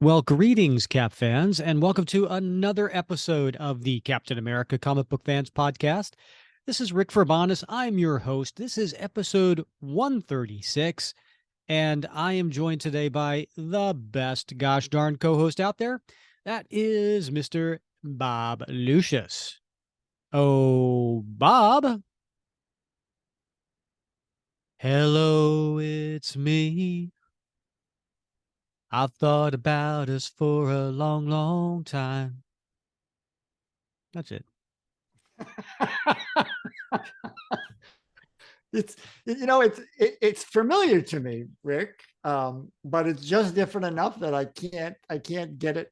Well, greetings, Cap fans, and welcome to another episode of the Captain America Comic Book Fans Podcast. This is Rick Verbanis. I'm your host. This is episode 136, and I am joined today by the best gosh darn co-host out there. That is Mr. Bob Lucius. Oh, Bob. Hello, it's me. I've thought about us for a long, long time. That's it. It's familiar to me, Rick, but it's just different enough that I can't get it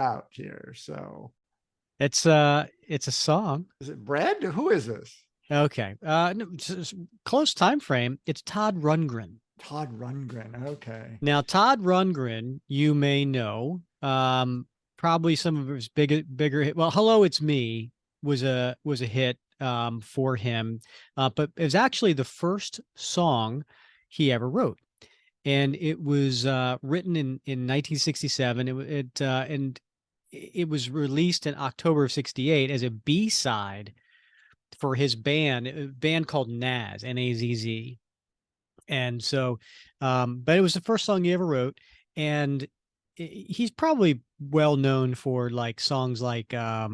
out here. So It's a song. is it Brad? Who is this? Okay. No, close time frame. It's Todd Rundgren. Todd Rundgren. Okay. Now, Todd Rundgren, you may know, probably some of his bigger hit. Well, "Hello, It's Me" was a hit for him, but it was actually the first song he ever wrote, and it was written in 1967. And it was released in October of '68 as a B-side for his band, a band called Nazz, Nazz. And so, but it was the first song he ever wrote. And he's probably well known for like songs like "I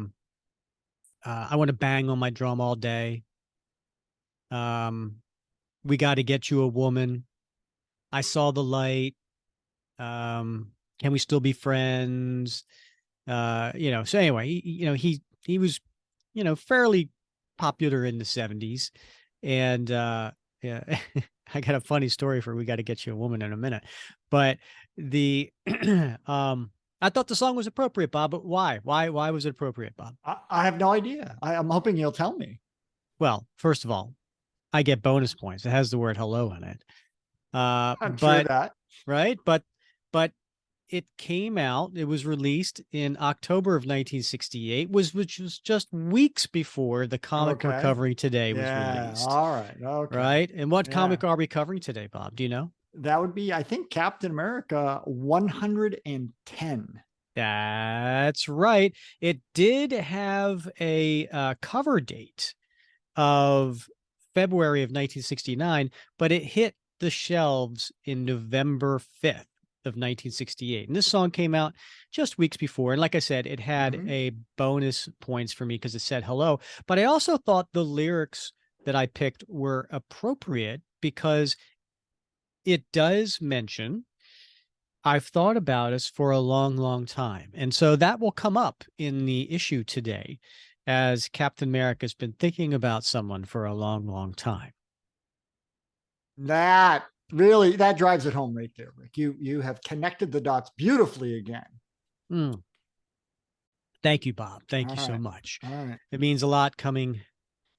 Want to Bang on My Drum All Day," um, "We Got to Get You a Woman," "I Saw the Light," "Can We Still Be Friends?" So anyway, he was, fairly popular in the '70s. And yeah, I got a funny story for "We Got to Get You a Woman" in a minute. But the I thought the song was appropriate, Bob. But why? Why was it appropriate, Bob? I have no idea. I'm hoping you'll tell me. Well, first of all, I get bonus points. It has the word "hello" in it. True But that. right, but it came out. It was released in October of 1968, which was just weeks before the comic we're Okay. covering today was Yeah. released. All right. Okay. Right. And what Yeah. comic are we covering today, Bob? Do you know? That would be, I think, Captain America 110. That's right. It did have a cover date of February of 1969, but it hit the shelves in November 5th of 1968. And this song came out just weeks before. And like I said, it had Mhm. a bonus points for me because it said "hello." But I also thought the lyrics that I picked were appropriate because it does mention, "I've thought about us for a long, long time." And so that will come up in the issue today, as Captain America's been thinking about someone for a long, long time. That drives it home right there, Rick. You have connected the dots beautifully again. Mm. Thank you, Bob. Thank All you so right. much. All right. It means a lot coming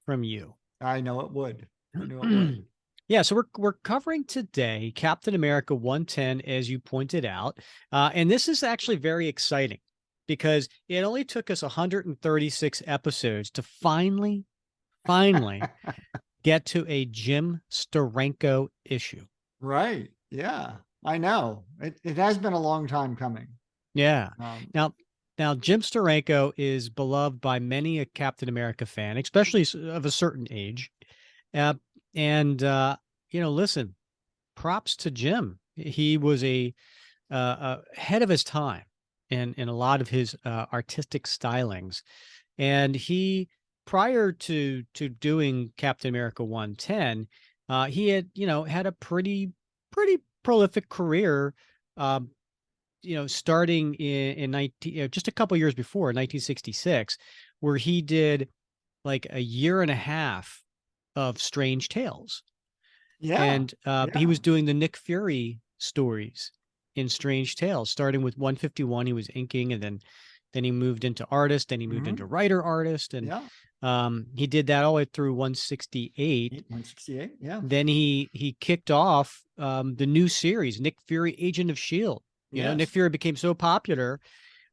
from you. I know it would. I knew it would. Yeah, so we're covering today Captain America 110, as you pointed out. And this is actually very exciting because it only took us 136 episodes to finally get to a Jim Steranko issue. Right. Yeah. I know. It has been a long time coming. Yeah. Um, Now, now Jim Steranko is beloved by many a Captain America fan, especially of a certain age. Uh, and listen, props to Jim. He was ahead of his time in a lot of his artistic stylings. And he, prior to doing Captain America 110, he had a pretty prolific career. Um, Starting in 19, just a couple years before, 1966, where he did like a year and a half of Strange Tales. yeah. And he Yeah. was doing the Nick Fury stories in Strange Tales, starting with 151. He was inking, and then he moved into artist, then he moved into Hmm. writer artist, and Yeah. he did that all the way through 168. 168. Yeah. Then he kicked off the new series, Nick Fury, Agent of Shield. Nick Yes. Fury became so popular,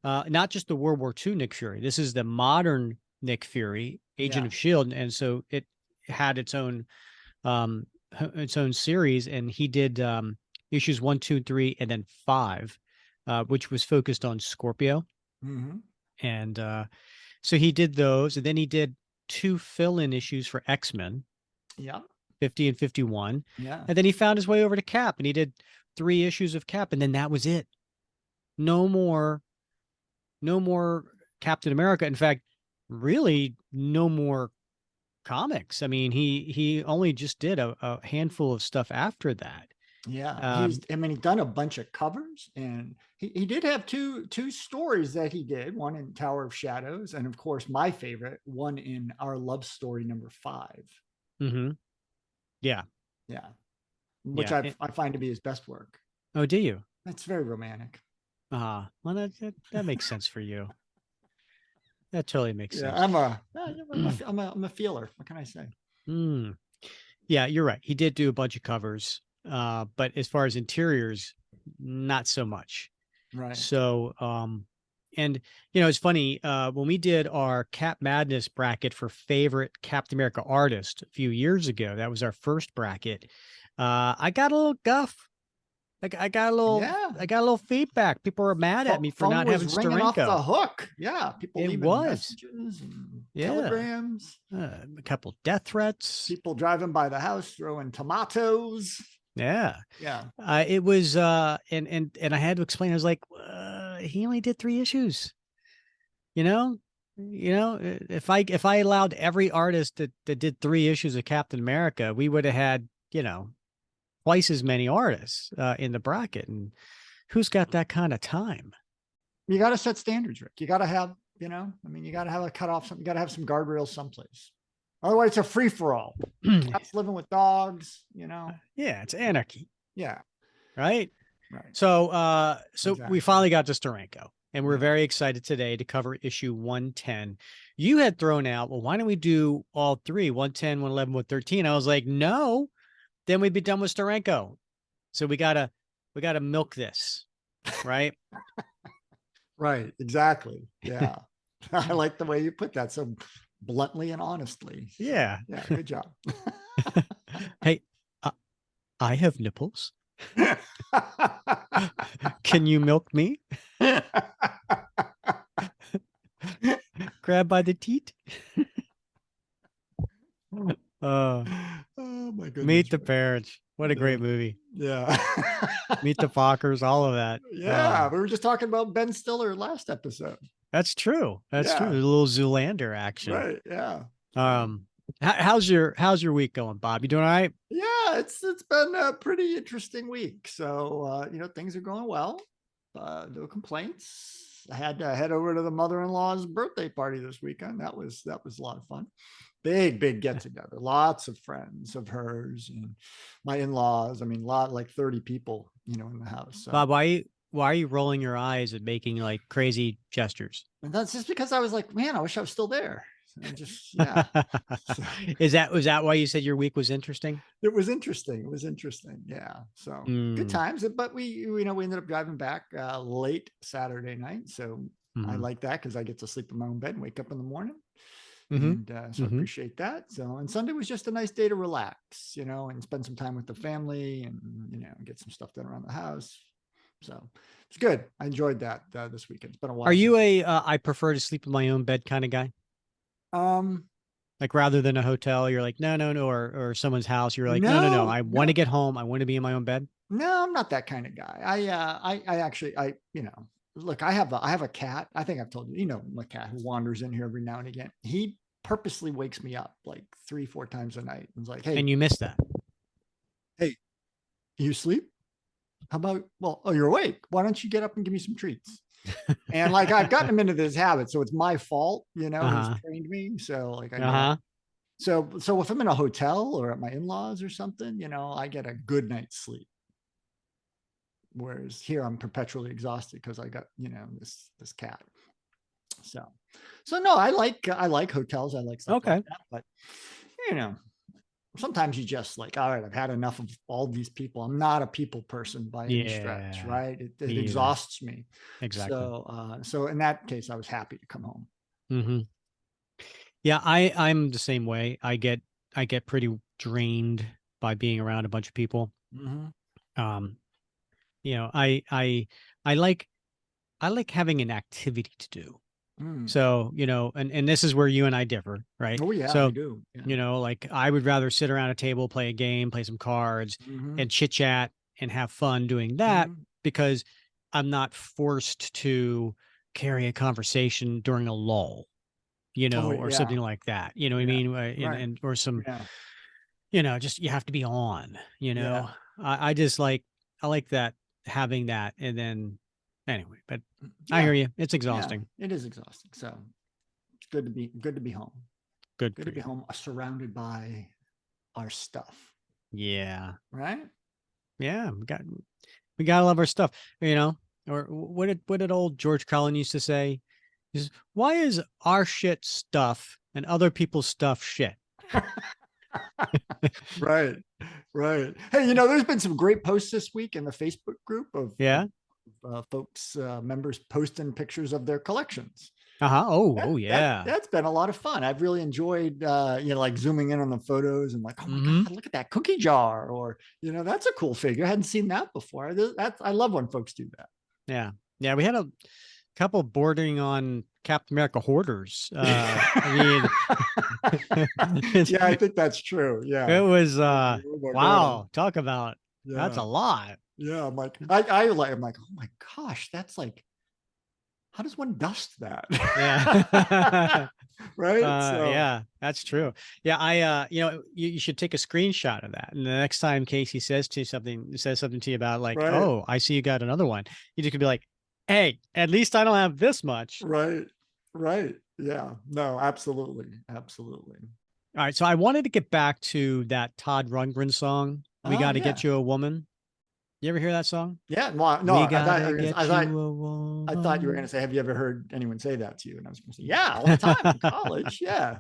not just the World War II Nick Fury. This is the modern Nick Fury, Agent Yeah. of Shield, and so it had um, its own series, and he did issues 1, 2, 3, and then 5, which was focused on Scorpio. Hmm. And so he did those, and then he did 2 fill-in issues for X-Men, Yeah. 50 and 51. Yeah. And then he found his way over to Cap, and he did 3 issues of Cap, and then that was it. No more, no more Captain America. In fact, really no more comics. I mean, he only just did a handful of stuff after that. Yeah, Um, I mean, he's done a bunch of covers, and he did have two stories that he did. One in Tower of Shadows, and of course, my favorite one in Our Love Story number 5. mm-hmm. Yeah, Yeah, which yeah. I find to be his best work. Oh, do you? It's very romantic. Well, that makes sense for you. That totally makes Yeah, sense. I'm a feeler. What can I say? Mm. Yeah, you're right. He did do a bunch of covers, but as far as interiors, not so much. Right. So, and it's funny, when we did our Cap Madness bracket for favorite Captain America artist a few years ago, that was our first bracket. I got a little guff. I got a little, Yeah. I got a little feedback. People were mad at me for Phone not was having ringing off the Steranko. hook. Yeah, people It leaving was, messages and yeah, telegrams. a couple death threats. People driving by the house throwing tomatoes. Yeah. Yeah. It was and I had to explain. I was like, he only did 3 issues. You know, if I allowed every artist that did 3 issues of Captain America, we would have had, twice as many artists in the bracket. And who's got that kind of time? You got to set standards, Rick. You got to have, I mean, you got to have a cutoff. You got to have some guardrails someplace. Otherwise, it's a free for all. Cats living with dogs, Yeah, it's anarchy, Yeah. right? Right. So we Exactly. finally got to Steranko, and we're Yeah. very excited today to cover issue 110. You had thrown out, well, why don't we do all 3, 110, 111, 113? I was like, no, then we'd be done with Steranko. So we gotta milk this, right? Right. Exactly. Yeah. I like the way you put that so bluntly and honestly. So, Yeah. yeah. Good job. Hey, I have nipples. Can you milk me? Grab by the teat. Oh my goodness. Meet the Parents. What a great movie. Yeah. Meet the Fockers, all of that. Yeah. We were just talking about Ben Stiller last episode. That's true. That's true. Yeah. A little Zoolander action. Right. Yeah. How's your week going, Bob? You doing all right? Yeah, it's been a pretty interesting week. So things are going well. No complaints. I had to head over to the mother-in-law's birthday party this weekend. That was a lot of fun. Big get together. Lots of friends of hers and my in-laws. I mean, like 30 people, in the house. So. Bob, why are you rolling your eyes and making like crazy gestures? And that's just because I was like, man, I wish I was still there. And just yeah. So, Was that why you said your week was interesting? it was interesting. Yeah. So good times. But we ended up driving back late Saturday night. So I like that because I get to sleep in my own bed and wake up in the morning. And so I appreciate that. So, and Sunday was just a nice day to relax, and spend some time with the family and, get some stuff done around the house. So it's good. I enjoyed that this weekend. It's been a while. Are you I prefer to sleep in my own bed kind of guy? Like rather than a hotel, you're like, no, or someone's house, you're like, no. I want to get home. I want to be in my own bed. No, I'm not that kind of guy. I actually, look, I have a cat. I think I've told you, my cat who wanders in here every now and again. He purposely wakes me up like 3-4 times a night and is like, hey, and you miss that. Hey, you sleep? How about, you're awake. Why don't you get up and give me some treats? And like, I've gotten him into this habit. So it's my fault, he's trained me. So like, so if I'm in a hotel or at my in-laws or something, I get a good night's sleep. Whereas here I'm perpetually exhausted because I got, this cat. So no, I like hotels. I like stuff like that. But sometimes you just like, all right, I've had enough of all these people. I'm not a people person by any stretch, right? It exhausts me. Exactly. So in that case, I was happy to come home. Mm-hmm. Yeah, I'm the same way. I get pretty drained by being around a bunch of people. Mm-hmm. I like having an activity to do. Mm. So, and this is where you and I differ, right? Oh yeah, we So, do. Yeah. like I would rather sit around a table, play a game, play some cards, Mm-hmm. and chit chat and have fun doing that Mm-hmm. because I'm not forced to carry a conversation during a lull, Oh or yeah. something like that. You know what I Yeah. mean? Right. And or some, Yeah. just you have to be on, Yeah. I just I like that, having that. And then anyway, but I Yeah. hear you. It's Yeah. exhausting. It is exhausting. So it's good to be home. Good Good for to be you. home, surrounded by our stuff. Yeah. Right. Yeah. We gotta love our stuff, you know. Or what did old George Carlin used to say? Is why is our shit stuff and other people's stuff shit? Right. Right. Hey, there's been some great posts this week in the Facebook group of Yeah. folks, members posting pictures of their collections. Uh-huh. Oh, That oh that yeah. that's been a lot of fun. I've really enjoyed, like zooming in on the photos and like, oh my Mm-hmm. god, look at that cookie jar, or that's a cool figure. I hadn't seen that before. I love when folks do that. Yeah. Yeah. We had a couple bordering on Captain America hoarders. I mean, Yeah, I it think that's true. Yeah. was Oh my god. wow, talk about, that's Yeah. a lot. Yeah. I'm like, oh my gosh, that's like, how does one dust that? Yeah. Right. So Yeah, that's true. Yeah, you should take a screenshot of that. And the next time Casey says something to you about like, right. oh, I see you got another one. You just could be like, hey, at least I don't have this much. Right. Right. Yeah. No, absolutely. Absolutely. All right. So I wanted to get back to that Todd Rundgren song. We got to Yeah. get you a woman. You ever hear that song? Yeah. Well, no, We gotta get you a I thought you were going to woman. say, have you ever heard anyone say that to you? And I was going to say, yeah, all the time in college. Yeah.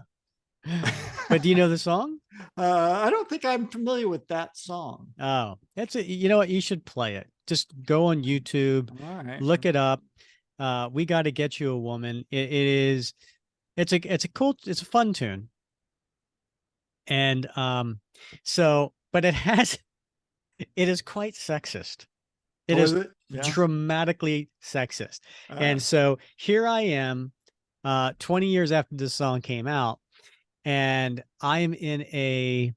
But do you know the song? I don't think I'm familiar with that song. Oh, you know what? You should play it. Just go on YouTube, All right. look it up. We got to get you a woman. It is, it's a fun tune. And but it is quite sexist. It Oh, is is it? Yeah. dramatically sexist. Uh, And so here I am, 20 years after this song came out, and I am in a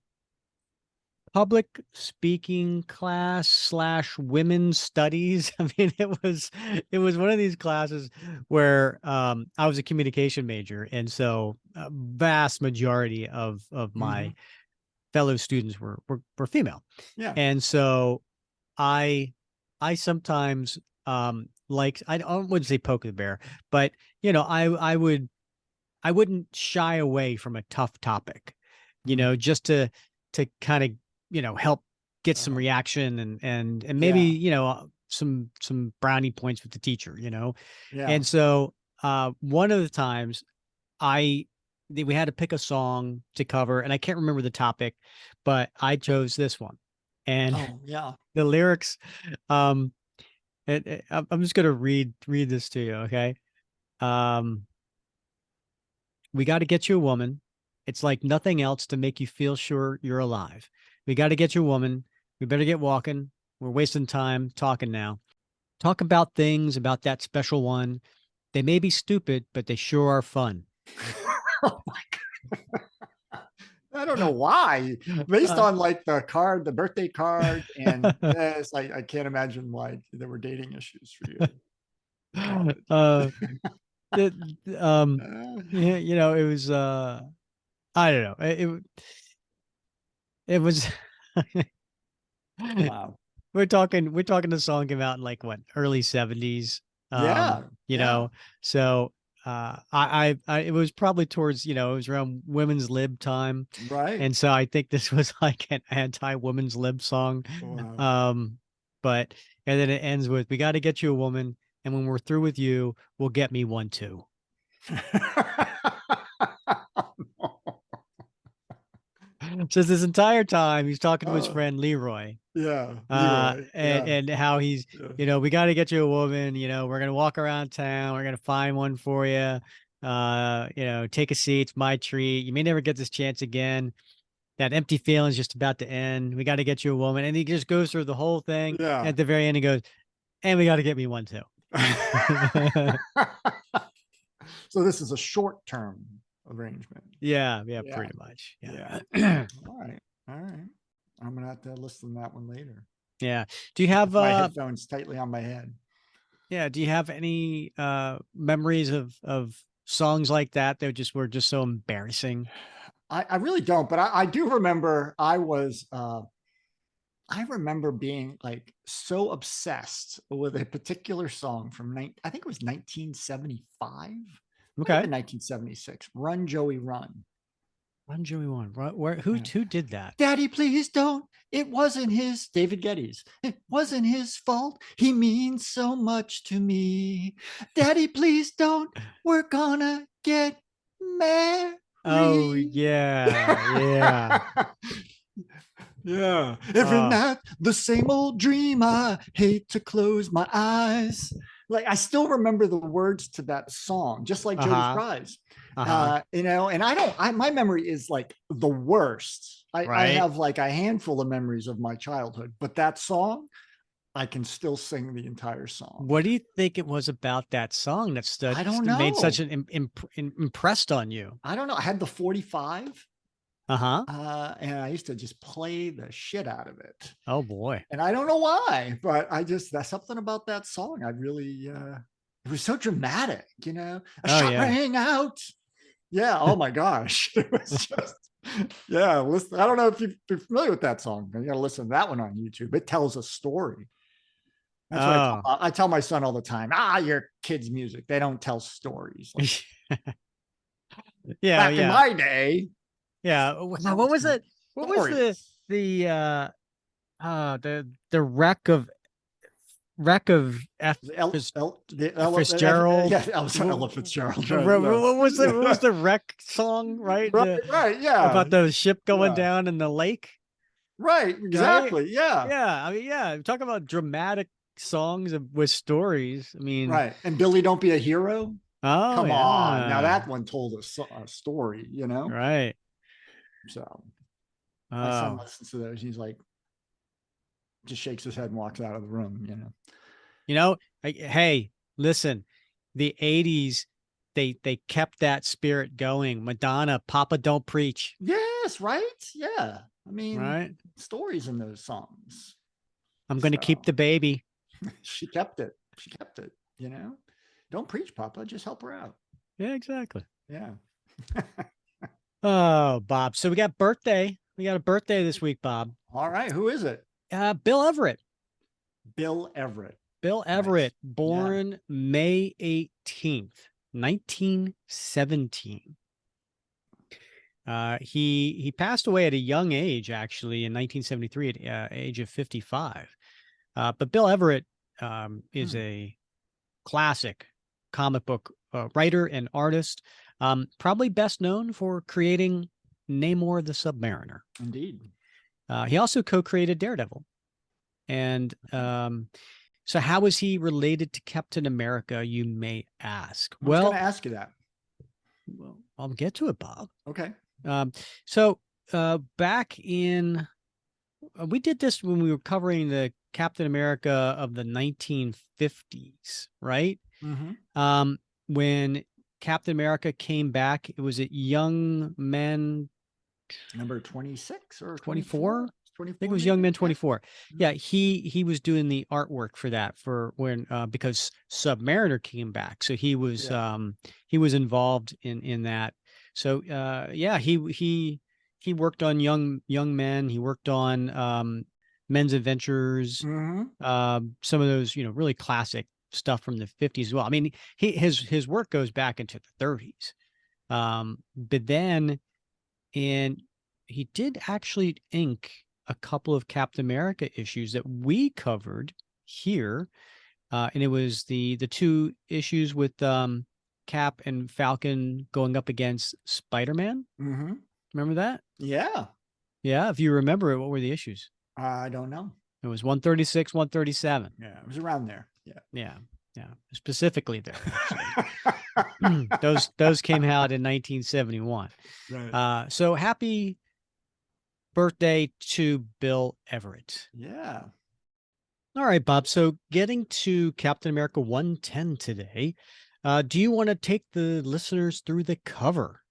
public speaking class slash women's studies. I mean, it was one of these classes where I was a communication major, and so a vast majority of mhm. my fellow students were female, Yeah. and so I I sometimes like, I wouldn't say poke the bear, but I wouldn't shy away from a tough topic, Mm. just to kind of, help get some Uh, reaction and maybe, yeah. some brownie points with the teacher, Yeah. And so one of the times we had to pick a song to cover, and I can't remember the topic, but I chose this one. And Oh, yeah. the lyrics, um I'm just gonna read this to you, okay? Um We got to get you a woman. It's like nothing else to make you feel sure you're alive. We got to get you a woman. We better get walking. We're wasting time talking now. Talk about things about that special one. They may be stupid, but they sure are fun. I don't know why. Based Uh, on like the birthday card, and this, I can't imagine why there were dating issues for you in college. uh, it, Uh, yeah, it was, I don't know. It was, wow. we're talking the song came out in like what, early 70s. Yeah. You Yeah. know, so it was probably towards, it was around women's lib time. Right. And so I think this was like an anti-women's lib song. Wow. Um, but and then it ends with, we got to get you a woman, and when we're through with you, we'll get me one too. So this entire time he's talking to his uh, friend Leroy, yeah. Leroy. Yeah. and how he's, Yeah. we got to get you a woman, we're gonna walk around town, we're gonna find one for you, take a seat, it's my treat, you may never get this chance again. that empty feeling's just about to end. We got to get you a woman. And he just goes through the whole thing. Yeah. And at the very end, he goes, and we got to get me one too. So this is a short-term arrangement. Yeah, pretty much. Yeah. All right. I'm gonna have to listen to that one later. Yeah. Do you have my headphones tightly on my head? Yeah. Do you have any memories of songs like that that were just so embarrassing? I really don't, but I do remember I remember being like so obsessed with a particular song from I think it was 1975. Okay. Even 1976. Run Joey Run. Run Joey Run. Who did that? Daddy, please don't. It wasn't his, David Geddes. It wasn't his fault. He means so much to me. Daddy, please don't. We're gonna get married. Oh yeah. Yeah. Every night, the same old dream. I hate to close my eyes. Like, I still remember the words to that song, just like Jody Fry's. You know, and my memory is like the worst. I have like a handful of memories of my childhood, but that song, I can still sing the entire song. What do you think it was about that song that I don't know. made such an impressed on you? I don't know. I had the 45. And I used to just play the shit out of it. Oh boy. And I don't know why, but that's something about that song. I really, it was so dramatic, you know, a shot rang out. Yeah. Oh my gosh. It was just, yeah. Listen, I don't know if you're familiar with that song. You got to listen to that one on YouTube. It tells a story. That's what I tell my son all the time. Your kids' music. They don't tell stories. Like, back in my day. Yeah. What was it? What was the wreck of Fitzgerald? Yeah, Ella Fitzgerald. What was the wreck song? Right. Right. Yeah. About the ship going down in the lake. Right. Exactly. Right? Yeah. Yeah. I mean, talk about dramatic songs with stories. I mean, right. And Billy, Don't Be a Hero. Oh, come on. Now that one told a story, you know? Right. So my son listens to those. He's like, just shakes his head and walks out of the room, you know? Hey, listen, the 80s, they kept that spirit going. Madonna, Papa Don't Preach. Yes, right? Yeah. I mean, right? Stories in those songs. I'm going to keep the baby. She kept it, you know? Don't preach, Papa. Just help her out. Yeah, exactly. Yeah. Oh, Bob. So we got birthday. We got a birthday this week, Bob. All right. Who is it? Bill Everett. Bill Everett. Bill Everett, nice. Born May 18th, 1917. He passed away at a young age, actually, in 1973, at age of 55. But Bill Everett is a classic comic book writer and artist. Probably best known for creating Namor the Submariner. Indeed. He also co-created Daredevil. And so how is he related to Captain America, you may ask? I was going to ask you that. Well, I'll get to it, Bob. Okay. So back in, we did this when we were covering the Captain America of the 1950s, right? Mm-hmm. When Captain America came back, it was at Young Men. Number 26 or 24? I think it was Young Men 24. Yeah, he was doing the artwork for that for when because Submariner came back. So he was involved in that. So he worked on Young Men. He worked on Men's Adventures. Mm-hmm. Some of those, really classic stuff from the 50s as well. I mean, his work goes back into the 30s. But then he did actually ink a couple of Captain America issues that we covered here. And it was the two issues with Cap and Falcon going up against Spider-Man. Mm-hmm. Remember that? Yeah. Yeah. If you remember it, what were the issues? I don't know. It was 136, 137. Yeah. It was around there. Yeah. Yeah. Yeah. Specifically there. Those came out in 1971. Right. So happy birthday to Bill Everett. Yeah. All right, Bob. So getting to Captain America 110 today, do you want to take the listeners through the cover?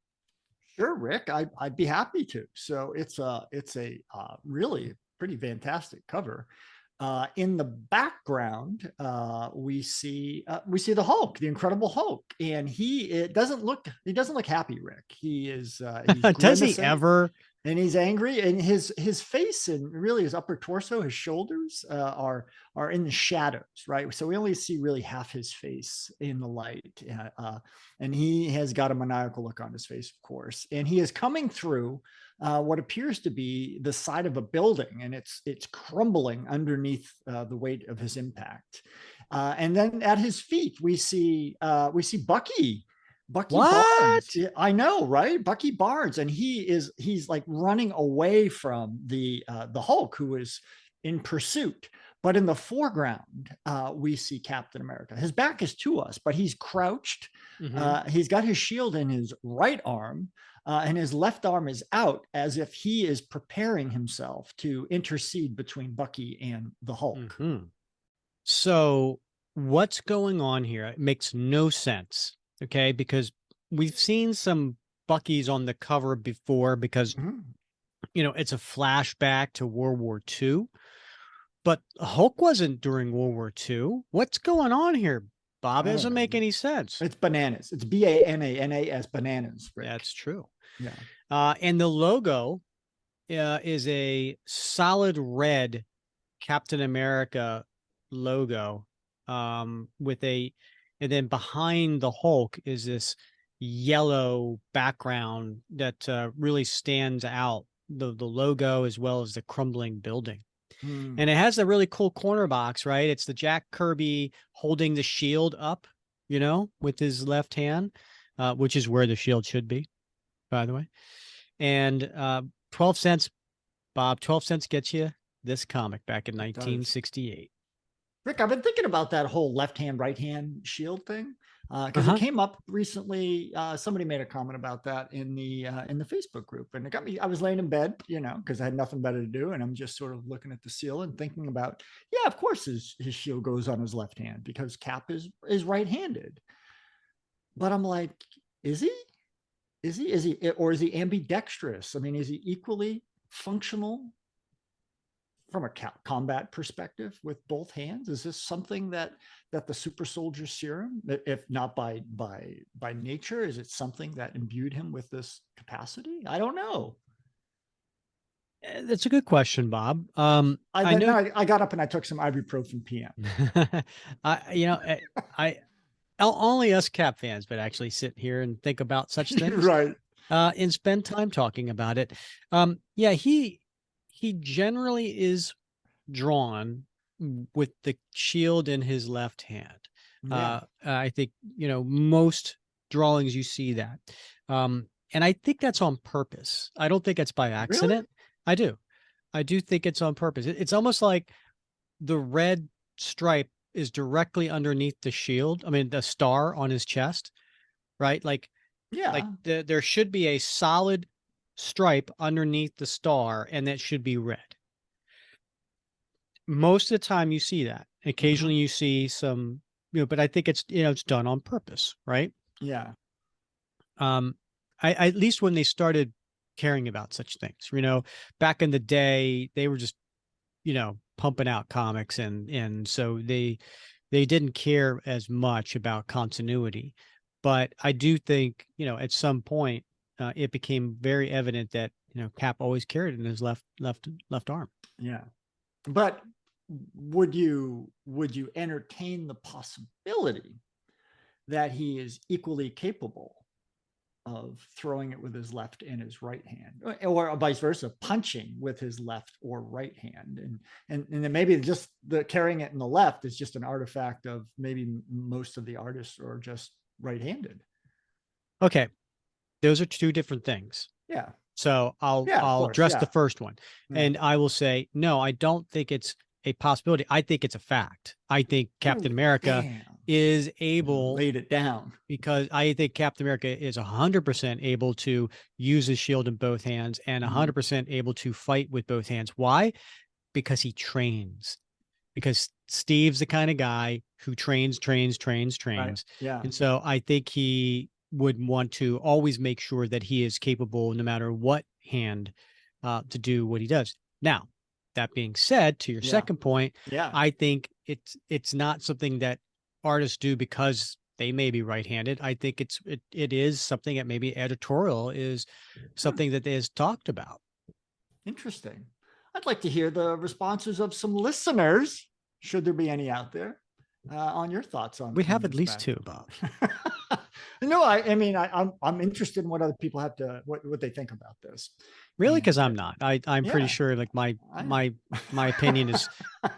Sure, Rick. I'd be happy to. So it's a really pretty fantastic cover. In the background, we see the Hulk, the Incredible Hulk, and he doesn't look happy. Rick, he's Does he grimacing ever? and he's angry, and his face and really his upper torso, his shoulders are in the shadows, right? So we only see really half his face in the light, and he has got a maniacal look on his face, of course, and he is coming through what appears to be the side of a building, and it's crumbling underneath the weight of his impact. And then at his feet, we see Bucky. Bucky Barnes. What? Yeah, I know, right? Bucky Barnes, and he's like running away from the Hulk, who is in pursuit. But in the foreground, we see Captain America. His back is to us, but he's crouched. He's got his shield in his right arm, and his left arm is out, as if he is preparing himself to intercede between Bucky and the Hulk. So what's going on here? It makes no sense. Okay, because we've seen some Bucky's on the cover before, because it's a flashback to World War II, but Hulk wasn't during World War II. What's going on here, Bob? It doesn't make any sense. It's bananas. It's BANANAS, bananas. Rick. That's true. Yeah. And the logo is a solid red Captain America logo, and then behind the Hulk is this yellow background that really stands out, the logo as well as the crumbling building. And it has a really cool corner box, right? It's the Jack Kirby holding the shield up, with his left hand, which is where the shield should be, by the way. And 12 cents, Bob, 12 cents gets you this comic back in 1968. Rick, I've been thinking about that whole left hand, right hand shield thing, because it came up recently. Somebody made a comment about that in the Facebook group, and it got me. I was laying in bed, because I had nothing better to do, and I'm just sort of looking at the seal and thinking about, yeah, of course his shield goes on his left hand because Cap is right-handed. But I'm like, is he? Or is he ambidextrous? I mean, is he equally functional from a combat perspective with both hands? Is this something that the super soldier serum, if not by nature, is it something that imbued him with this capacity? I don't know. That's a good question, Bob. I know I got up and I took some ibuprofen PM. Only us Cap fans but actually sit here and think about such things, right? And spend time talking about it. Yeah, he generally is drawn with the shield in his left hand. Yeah. I think, most drawings you see that. And I think that's on purpose. I don't think it's by accident. Really? I do think it's on purpose. It's almost like the red stripe is directly underneath the shield. I mean, the star on his chest, right? Like, yeah, like there should be a solid stripe underneath the star, and that should be red. Most of the time you see that. Occasionally you see some, but I think it's, it's done on purpose, right? Yeah. I at least when they started caring about such things, back in the day, they were just, pumping out comics, and so they didn't care as much about continuity. But I do think, at some point, it became very evident that, Cap always carried it in his left arm. Yeah. But would you entertain the possibility that he is equally capable of throwing it with his left and his right hand, or vice versa, punching with his left or right hand, and then maybe just the carrying it in the left is just an artifact of maybe most of the artists are just right-handed? Okay, those are two different things. Yeah. So I'll address the first one, and I will say, no, I don't think it's a possibility. I think it's a fact. I think Captain America is able, laid it down, because I think Captain America is 100% able to use his shield in both hands and 100% able to fight with both hands. Why? Because he trains. Because Steve's the kind of guy who trains. right? Yeah. And so I think he would want to always make sure that he is capable, no matter what hand, to do what he does. Now, that being said, to your Yeah. second point, Yeah. I think it's not something that artists do because they may be right-handed. I think it is something that maybe editorial is something that is talked about. Interesting. I'd like to hear the responses of some listeners, should there be any out there, on your thoughts We on have at this least bad. two, Bob. No, I mean, I'm interested in what other people have to, what they think about this. Really? And Because I'm not. I'm pretty yeah, sure like my I am. my my opinion is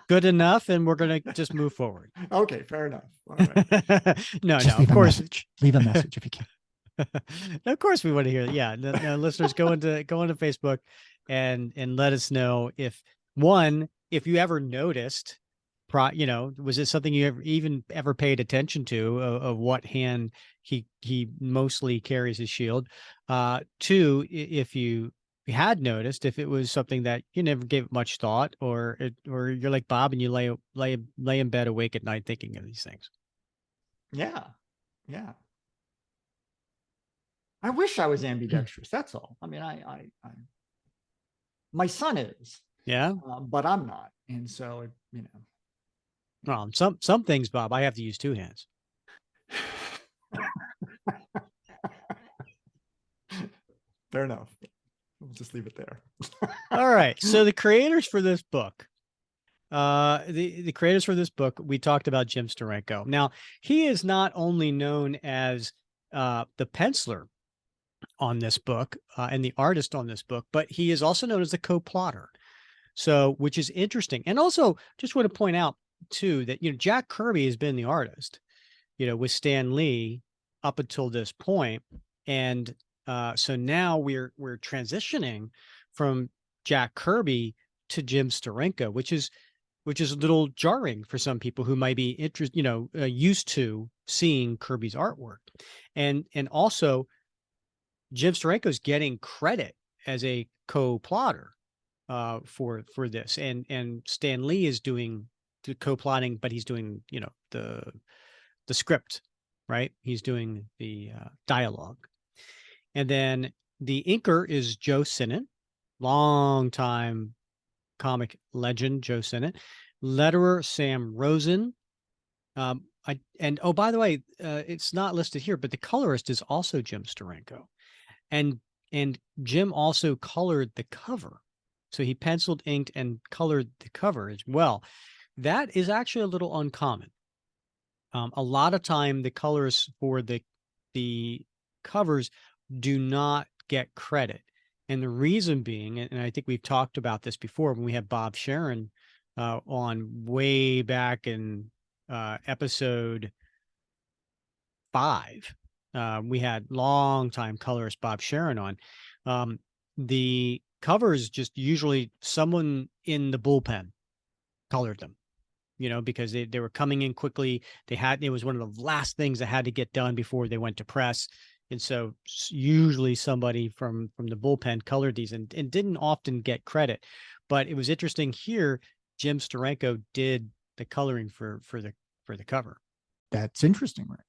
good enough, and we're gonna just move forward. Okay, fair enough. All right. No, Just of leave a course. message. Leave a message if you can. Of course we want to hear it. Yeah. No, listeners, go into Facebook and let us know if you ever noticed, was it something you ever paid attention to, of what hand he mostly carries his shield? Two, if you had noticed, if it was something that you never gave much thought, or you're like Bob and you lay in bed awake at night thinking of these things. Yeah. Yeah. I wish I was ambidextrous. That's all. I mean, my son is, Yeah. but I'm not. And so, Well, some things, Bob, I have to use two hands. fair enough. We'll just leave it there. All right. So the creators for this book, the creators for this book, we talked about Jim Steranko. Now, he is not only known as the penciler on this book, and the artist on this book, but he is also known as the co-plotter. So, which is interesting. And also, just want to point out too that Jack Kirby has been the artist, with Stan Lee up until this point, and so now we're transitioning from Jack Kirby to Jim Steranko, which is a little jarring for some people who might be used to seeing Kirby's artwork, and also Jim Steranko's getting credit as a co-plotter for this, and Stan Lee is doing the co-plotting, but he's doing the script, right? He's doing the dialogue, and then the inker is Joe Sinnott, long time comic legend Joe Sinnott, letterer Sam Rosen. Oh, by the way, it's not listed here, but the colorist is also Jim Steranko, and Jim also colored the cover. So he penciled, inked, and colored the cover as well. That is actually a little uncommon. A lot of time, the colors for the covers do not get credit, and the reason being, and I think we've talked about this before when we had Bob Sharon on way back in episode 5. We had longtime colorist Bob Sharon on. The covers just usually someone in the bullpen colored them, because they were coming in quickly. It was one of the last things that had to get done before they went to press. And so usually somebody from the bullpen colored these and didn't often get credit. But it was interesting here. Jim Steranko did the coloring for the cover. That's interesting, right?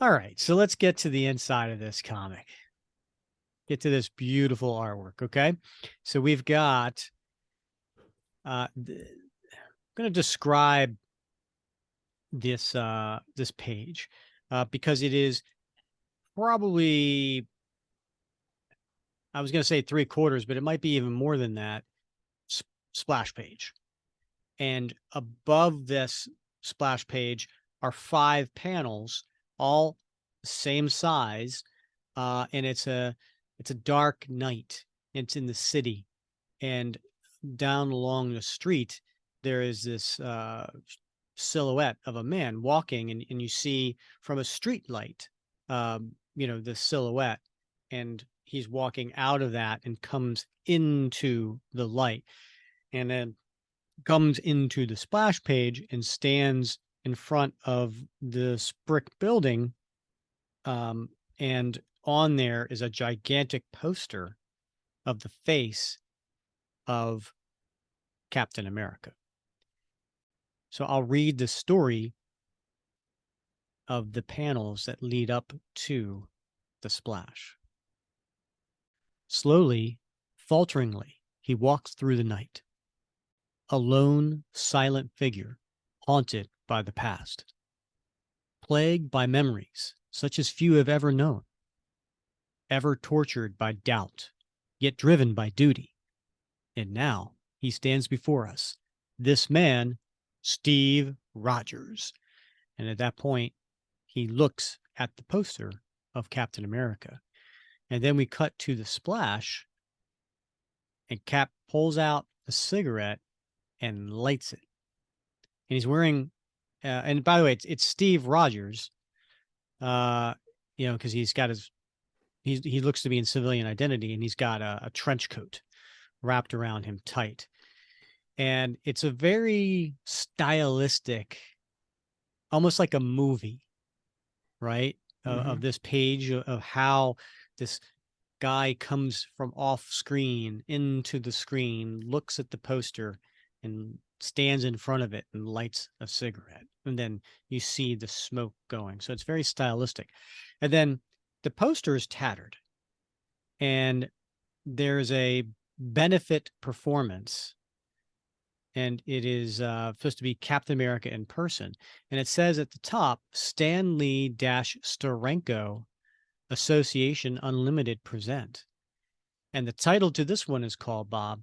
All right, so let's get to the inside of this comic. Get to this beautiful artwork, okay? So we've got I'm going to describe this this page because it is probably, I was going to say 3/4, but it might be even more than that, splash page. And above this splash page are 5 panels, all same size, and it's a dark night. It's in the city, and down along the street there is this silhouette of a man walking, and you see from a street light, the silhouette, and he's walking out of that and comes into the light, and then comes into the splash page and stands in front of this brick building. And on there is a gigantic poster of the face of Captain America. So I'll read the story of the panels that lead up to the splash. Slowly, falteringly, he walks through the night. A lone, silent figure, haunted by the past. Plagued by memories such as few have ever known. Ever tortured by doubt, yet driven by duty. And now he stands before us. This man, Steve Rogers. And at that point, he looks at the poster of Captain America. And then we cut to the splash, and Cap pulls out a cigarette and lights it. And he's wearing, and by the way, it's Steve Rogers, because he's got he looks to be in civilian identity, and he's got a trench coat wrapped around him tight. And it's a very stylistic, almost like a movie, right? Of this page of how this guy comes from off screen into the screen, looks at the poster, and stands in front of it and lights a cigarette. And then you see the smoke going. So it's very stylistic. And then the poster is tattered. And there's a benefit performance. And it is supposed to be Captain America in person. And it says at the top, Stan Lee - Steranko Association Unlimited present. And the title to this one is called, Bob,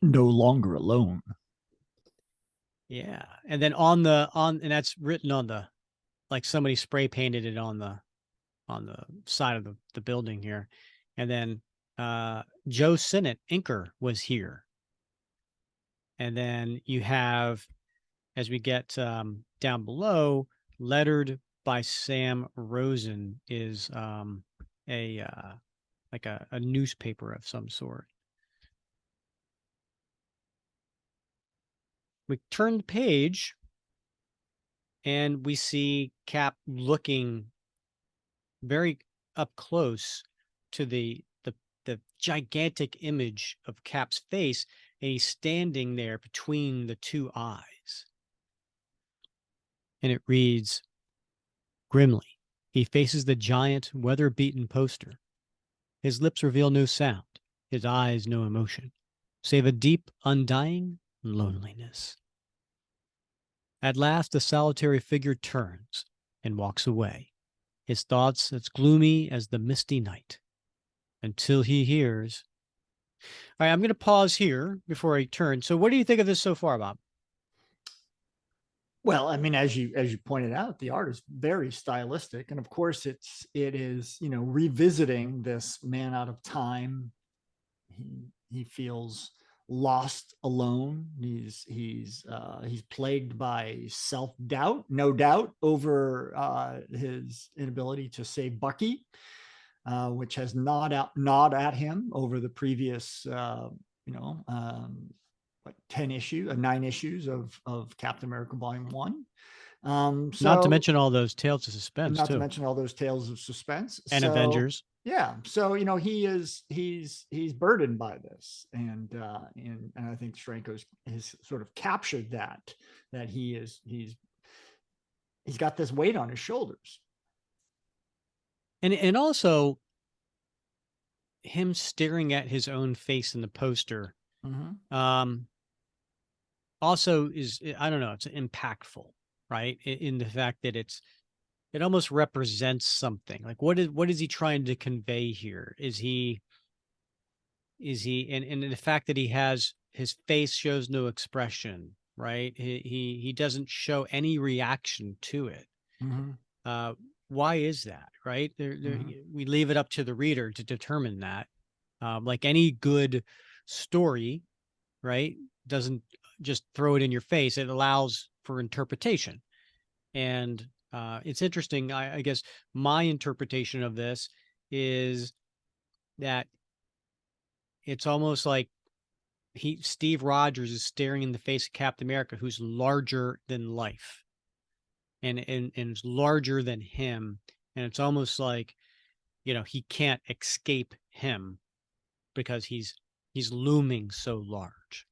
No Longer Alone. Yeah. And then and that's written on the, like somebody spray painted it on the side of the building here. And then Joe Sinnott, inker, was here. And then you have, as we get down below, lettered by Sam Rosen is like a newspaper of some sort. We turn the page and we see Cap looking very up close to the gigantic image of Cap's face, and he's standing there between the two eyes. And it reads, grimly, he faces the giant, weather-beaten poster. His lips reveal no sound, his eyes no emotion, save a deep, undying loneliness. At last, the solitary figure turns and walks away, his thoughts as gloomy as the misty night, until he hears. All right, I'm going to pause here before I turn. So what do you think of this so far, Bob? Well, I mean, as you pointed out, the art is very stylistic, and of course, it is revisiting this man out of time. He feels lost, alone. He's plagued by self-doubt, no doubt, over his inability to save Bucky, which has gnawed at him over the previous 9 issues of Captain America Volume 1. Not to mention all those tales of suspense, not to mention all those tales of suspense and Avengers. Yeah, so he's burdened by this, and I think Steranko has sort of captured that he's got this weight on his shoulders, and also him staring at his own face in the poster. Also is, I don't know, it's impactful, right? In the fact that it almost represents something. Like what is he trying to convey here? Is he and the fact that his face shows no expression, right? He doesn't show any reaction to it. Why is that, right? We leave it up to the reader to determine that. Like any good story, right, doesn't just throw it in your face. It allows for interpretation. And it's interesting. I guess my interpretation of this is that it's almost like Steve Rogers is staring in the face of Captain America, who's larger than life, and is larger than him, and it's almost like, he can't escape him because he's looming so large.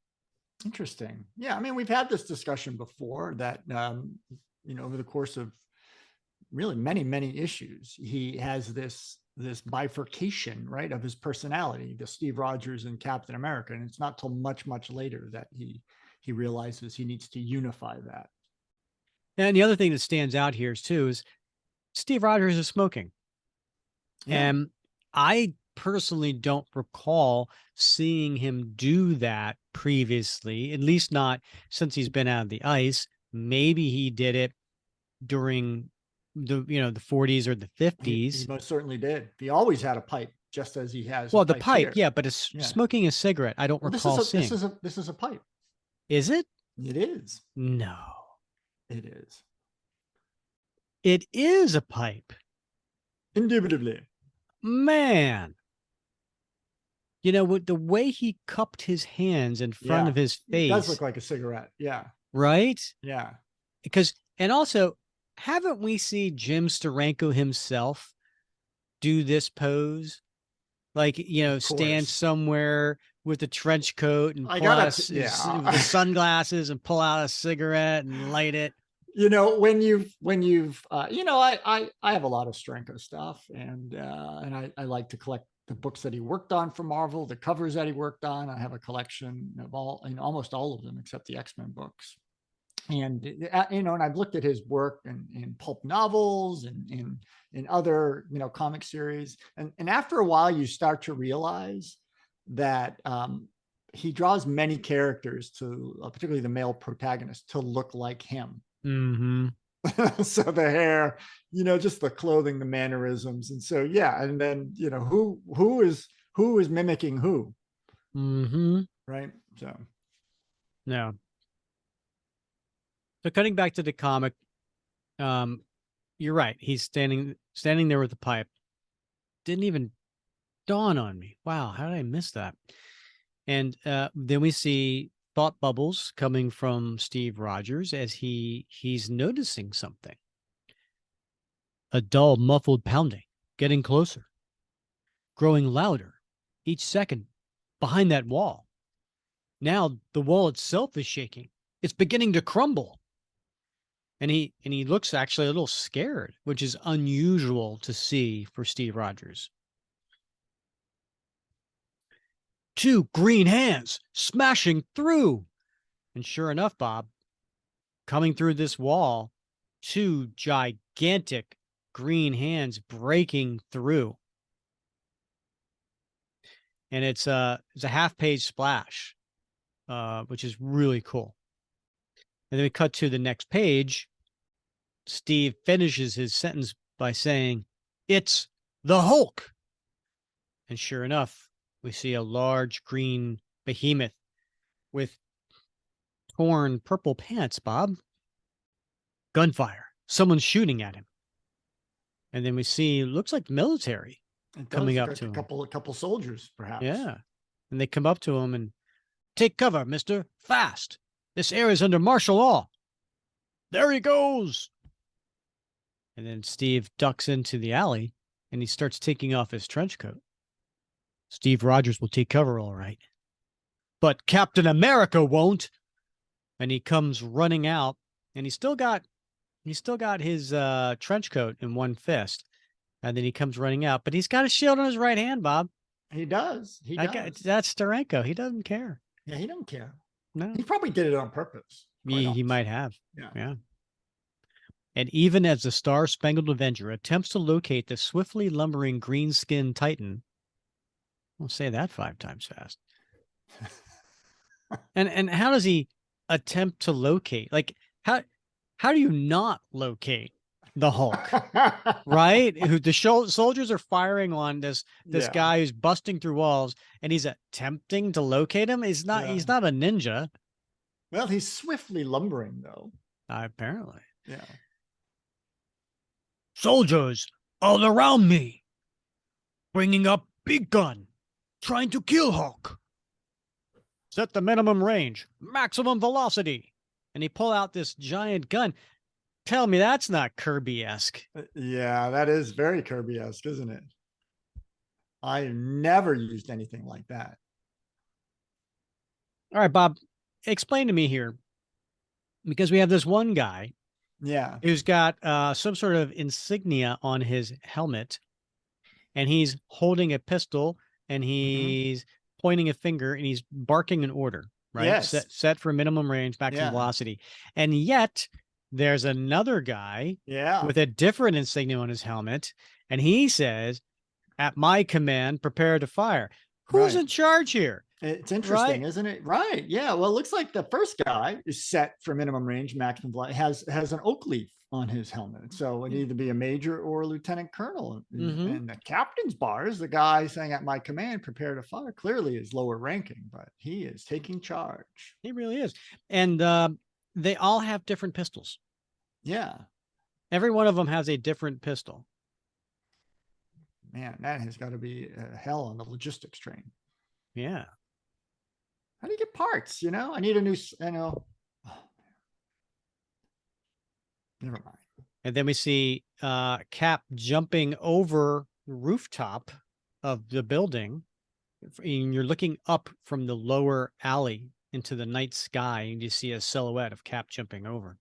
Interesting. Yeah, I mean, we've had this discussion before that over the course of really many issues, he has this bifurcation, right, of his personality, the Steve Rogers and Captain America, and it's not till much later that he realizes he needs to unify that. And the other thing that stands out here is Steve Rogers is smoking. Yeah. And I personally don't recall seeing him do that previously, at least not since he's been out of the ice. Maybe he did it during the 40s or the 50s. He most certainly did. He always had a pipe, just as he has Well, a the pipe pipe, here. yeah, but smoking a cigarette, I don't recall seeing. This is a pipe. Is it? It is. No. It is. It is a pipe. Indubitably. Man. The way he cupped his hands in front of his face. It does look like a cigarette. Yeah. Right? Yeah. And also, haven't we seen Jim Steranko himself do this pose? Like, stand somewhere with a trench coat and pull out the sunglasses and pull out a cigarette and light it. When you've I have a lot of Steranko stuff, and I like to collect the books that he worked on for Marvel, the covers that he worked on. I have a collection of almost all of them except the X-Men books. And and I've looked at his work in pulp novels and in other comic series, and after a while you start to realize that he draws many characters to particularly the male protagonist to look like him. Mm-hmm. So the hair, just the clothing, the mannerisms, and so and then who is mimicking who, mm-hmm. right? So no. So cutting back to the comic, you're right. He's standing there with the pipe. Didn't even dawn on me. Wow, how did I miss that? And then we see thought bubbles coming from Steve Rogers as he's noticing something. A dull, muffled pounding, getting closer, growing louder each second behind that wall. Now the wall itself is shaking. It's beginning to crumble. And he looks actually a little scared, which is unusual to see for Steve Rogers. 2 green hands smashing through. And sure enough, Bob, coming through this wall, 2 gigantic green hands breaking through. And it's a half-page splash, which is really cool. And then we cut to the next page. Steve finishes his sentence by saying, "It's the Hulk." And sure enough, we see a large green behemoth with torn purple pants, Bob. Gunfire. Someone's shooting at him. And then we see, looks like the military coming up to him. A couple soldiers, perhaps. Yeah. And they come up to him and, "Take cover, mister. Fast. This area's under martial law." There he goes. And then Steve ducks into the alley and he starts taking off his trench coat. Steve Rogers will take cover, all right. But Captain America won't. And he comes running out, and he's still got his trench coat in one fist. And then he comes running out, but he's got a shield on his right hand, Bob. He does. That's Steranko. He doesn't care. Yeah, he don't care. No. He probably did it on purpose. He might have. Yeah. And even as the Star-Spangled Avenger attempts to locate the swiftly lumbering green-skinned Titan, I'll say that 5 times fast. And how does he attempt to locate? Like, how do you not locate the Hulk? Right? Who the soldiers are firing on this guy who's busting through walls, and he's attempting to locate him. He's not a ninja. Well, he's swiftly lumbering, though. Apparently. Yeah. Soldiers all around me, bringing up big gun, trying to kill Hulk. Set the minimum range, maximum velocity. And he pull out this giant gun. Tell me that's not Kirby-esque. Yeah, that is very Kirby-esque, isn't it? I never used anything like that. All right, Bob, explain to me here, because we have this one guy Yeah. who's got some sort of insignia on his helmet, and he's holding a pistol, and he's pointing a finger, and he's barking an order, right? Yes. Set for minimum range, maximum velocity. And yet there's another guy with a different insignia on his helmet, and he says, at my command, prepare to fire. Who's in charge here? It's interesting, isn't it? Right. Yeah. Well, it looks like the first guy is set for minimum range, maximum velocity, has an oak leaf on his helmet. So it'd either be a major or a lieutenant colonel. And the captain's bars, the guy saying at my command, prepare to fire, clearly is lower ranking, but he is taking charge. He really is. And they all have different pistols. Yeah. Every one of them has a different pistol. Man, that has got to be hell on the logistics train. Yeah. How do you get parts? I need a new, Oh, never mind. And then we see Cap jumping over the rooftop of the building. And you're looking up from the lower alley into the night sky, and you see a silhouette of Cap jumping over.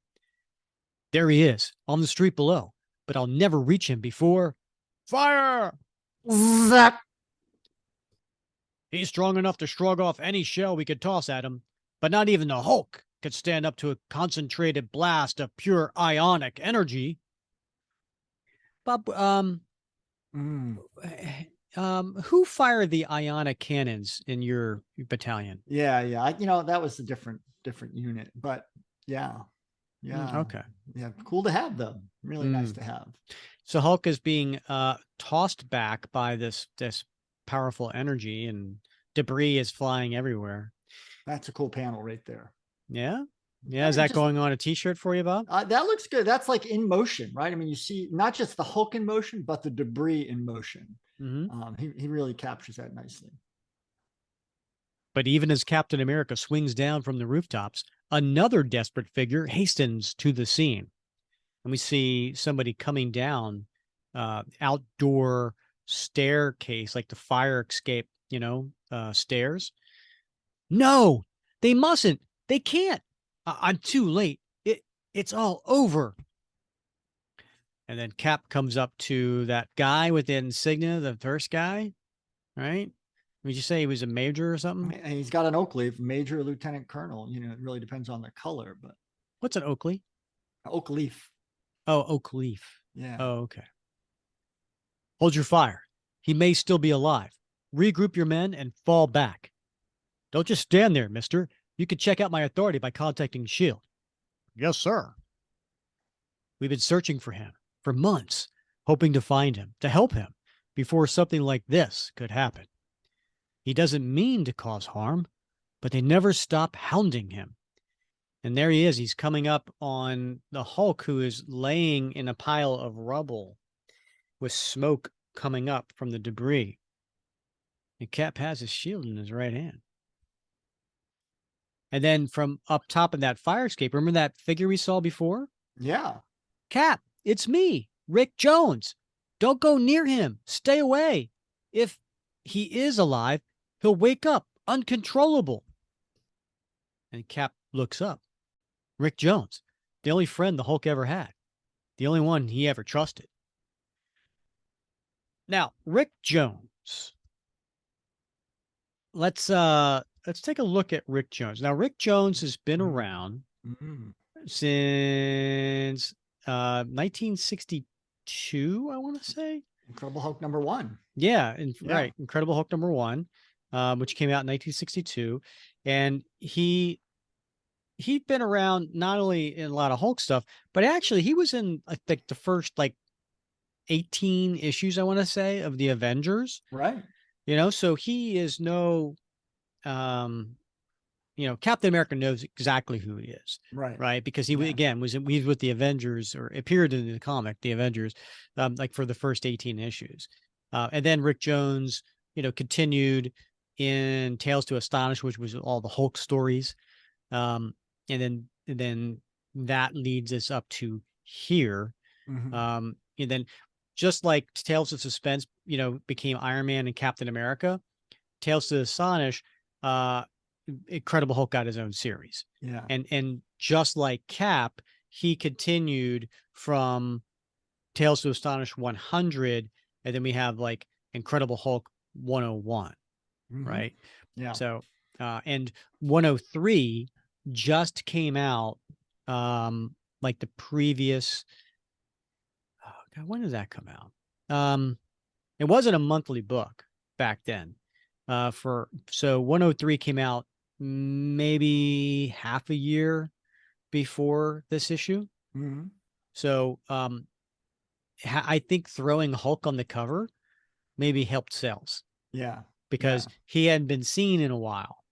There he is on the street below, but I'll never reach him before fire. That. He's strong enough to shrug off any shell we could toss at him, but not even the Hulk could stand up to a concentrated blast of pure ionic energy. Bob, who fired the ionic cannons in your battalion? Yeah. That was a different unit, but yeah. Okay. Yeah. Cool to have them. Really nice to have. So Hulk is being tossed back by this powerful energy, and debris is flying everywhere. That's a cool panel right there. Yeah. Yeah. Is that going on a t-shirt for you, Bob? That looks good. That's like in motion, right? I mean, you see not just the Hulk in motion, but the debris in motion. He really captures that nicely. But even as Captain America swings down from the rooftops, another desperate figure hastens to the scene. And we see somebody coming down outdoor staircase, like the fire escape, stairs. No, they mustn't. They can't. I'm too late. It's all over. And then Cap comes up to that guy with the insignia, the first guy, right? Would you say he was a major or something? And he's got an oak leaf, major, lieutenant colonel. It really depends on the color, but what's an oak leaf? Oak leaf. Oh, oak leaf. Yeah. Oh, okay. Hold your fire. He may still be alive. Regroup your men and fall back. Don't just stand there, mister. You can check out my authority by contacting S.H.I.E.L.D. Yes, sir. We've been searching for him for months, hoping to find him, to help him, before something like this could happen. He doesn't mean to cause harm, but they never stop hounding him. And there he is. He's coming up on the Hulk, who is laying in a pile of rubble with smoke coming up from the debris. And Cap has his shield in his right hand. And then from up top of that fire escape, remember that figure we saw before? Yeah. Cap, it's me, Rick Jones. Don't go near him. Stay away. If he is alive, he'll wake up uncontrollable. And Cap looks up. Rick Jones, the only friend the Hulk ever had, the only one he ever trusted. Now, Rick Jones. Let's take a look at Rick Jones. Now, Rick Jones has been around since 1962, I want to say. Incredible Hulk #1. Yeah, right. Incredible Hulk #1, which came out in 1962. And he'd been around not only in a lot of Hulk stuff, but actually he was in, I think, the first 18 issues, I want to say, of the Avengers. Right. So he is Captain America knows exactly who he is. Right. Because he, again, was with the Avengers, or appeared in the comic, the Avengers, for the first 18 issues. And then Rick Jones, continued in Tales to Astonish, which was all the Hulk stories. And then that leads us up to here. And then just like Tales of Suspense, became Iron Man and Captain America, Tales to Astonish, Incredible Hulk got his own series. Yeah. And just like Cap, he continued from Tales to Astonish 100, and then we have like Incredible Hulk 101, right? Yeah. So, and 103 just came out, like the previous. Oh God, when did that come out? It wasn't a monthly book back then. So 103 came out maybe half a year before this issue. So, I think throwing Hulk on the cover maybe helped sales. Yeah. Because he hadn't been seen in a while.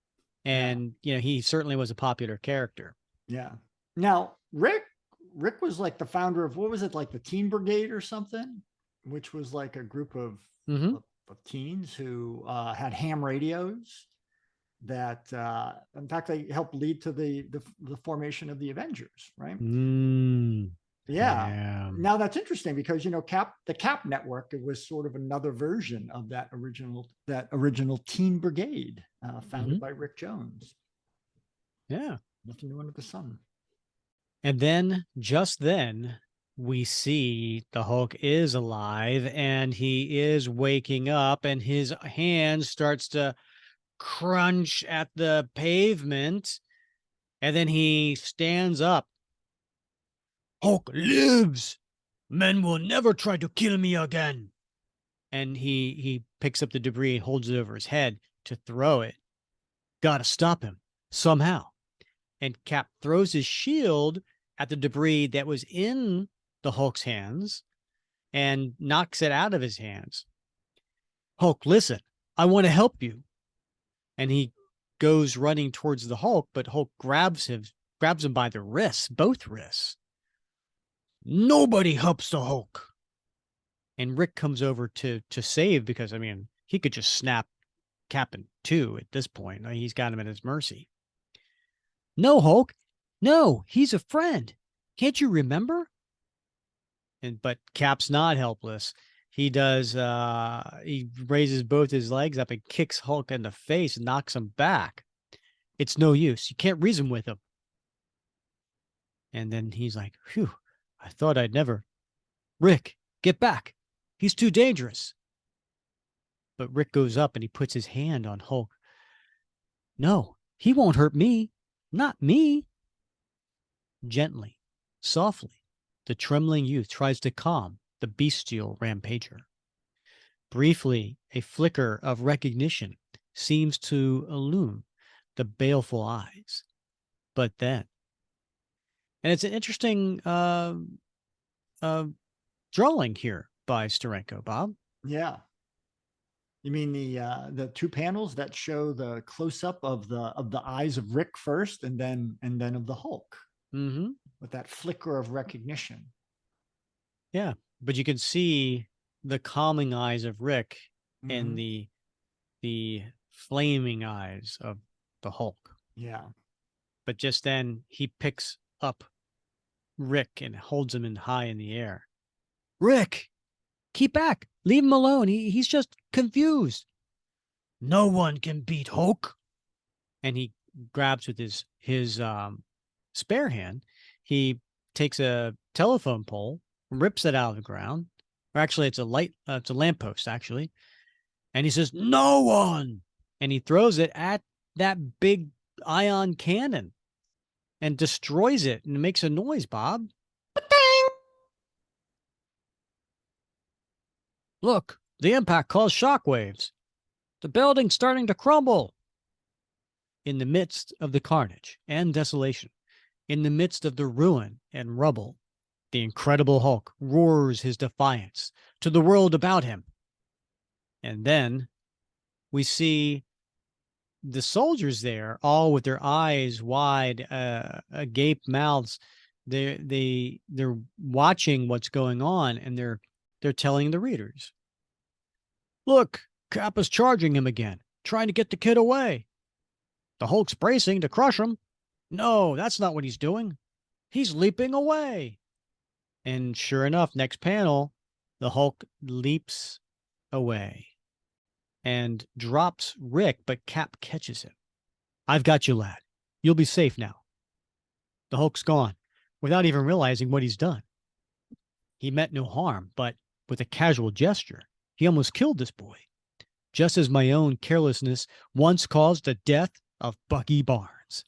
Yeah. And, he certainly was a popular character. Yeah. Now, Rick was like the founder of, what was it, like the Teen Brigade or something, which was like a group of teens who had ham radios that, in fact, they helped lead to the formation of the Avengers, right? Yeah. Now that's interesting because, the Cap Network, it was sort of another version of that original Teen Brigade, founded by Rick Jones. Yeah. Nothing new under the sun. And then, just then, we see the Hulk is alive and he is waking up, and his hand starts to crunch at the pavement. And then he stands up. Hulk lives. Men will never try to kill me again. And he picks up the debris and holds it over his head to throw it. Gotta stop him somehow. And Cap throws his shield at the debris that was in the Hulk's hands and knocks it out of his hands. Hulk, listen, I want to help you. And he goes running towards the Hulk, but Hulk grabs him by the wrists, both wrists. Nobody helps the Hulk. And Rick comes over to save, because, he could just snap Cap in two at this point. He's got him at his mercy. No, Hulk. No, he's a friend. Can't you remember? But Cap's not helpless. He does, he raises both his legs up and kicks Hulk in the face and knocks him back. It's no use. You can't reason with him. And then he's like, phew, I thought I'd never. Rick, get back. He's too dangerous. But Rick goes up and he puts his hand on Hulk. No, he won't hurt me. Not me. Gently, softly, the trembling youth tries to calm the bestial rampager. Briefly, a flicker of recognition seems to illume the baleful eyes. But then, and it's an interesting drawing here by Steranko, Bob. Yeah. You mean the two panels that show the close up of the eyes of Rick first, and then of the Hulk, with that flicker of recognition. Yeah, but you can see the calming eyes of Rick and the flaming eyes of the Hulk. Yeah. But just then he picks up Rick and holds him high in the air. Rick, keep back. Leave him alone. He's just confused. No one can beat Hulk. And he grabs with his spare hand. He takes a telephone pole, rips it out of the ground. Or actually, it's a lamppost, actually. And he says, no one. And he throws it at that big ion cannon and destroys it, and it makes a noise, Bob. Ba-ding! Look, the impact caused shockwaves. The building's starting to crumble. In the midst of the carnage and desolation, in the midst of the ruin and rubble, the Incredible Hulk roars his defiance to the world about him. And then we see the soldiers there, all with their eyes wide, agape mouths. They're watching what's going on, and they're telling the readers, look, Kappa's charging him again. trying to get the kid away. The Hulk's bracing to crush him. No, that's not what he's doing. He's leaping away. And sure enough, next panel, the Hulk leaps away and drops Rick, but Cap catches him. I've got you, lad. You'll be safe now. The Hulk's gone without even realizing what he's done. He meant no harm, but with a casual gesture, he almost killed this boy, just as my own carelessness once caused the death of Bucky Barnes.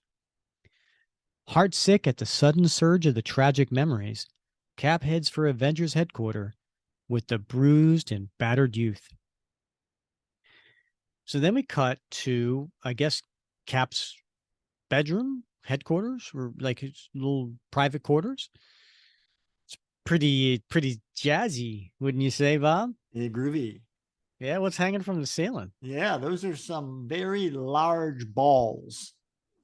Heartsick at the sudden surge of the tragic memories, Cap heads for Avengers headquarters with the bruised and battered youth. So then we cut to, I guess, Cap's bedroom, headquarters, or like his little private quarters. It's pretty jazzy, wouldn't you say, Bob? Yeah, groovy. Yeah, what's hanging from the ceiling? Yeah, those are some very large balls.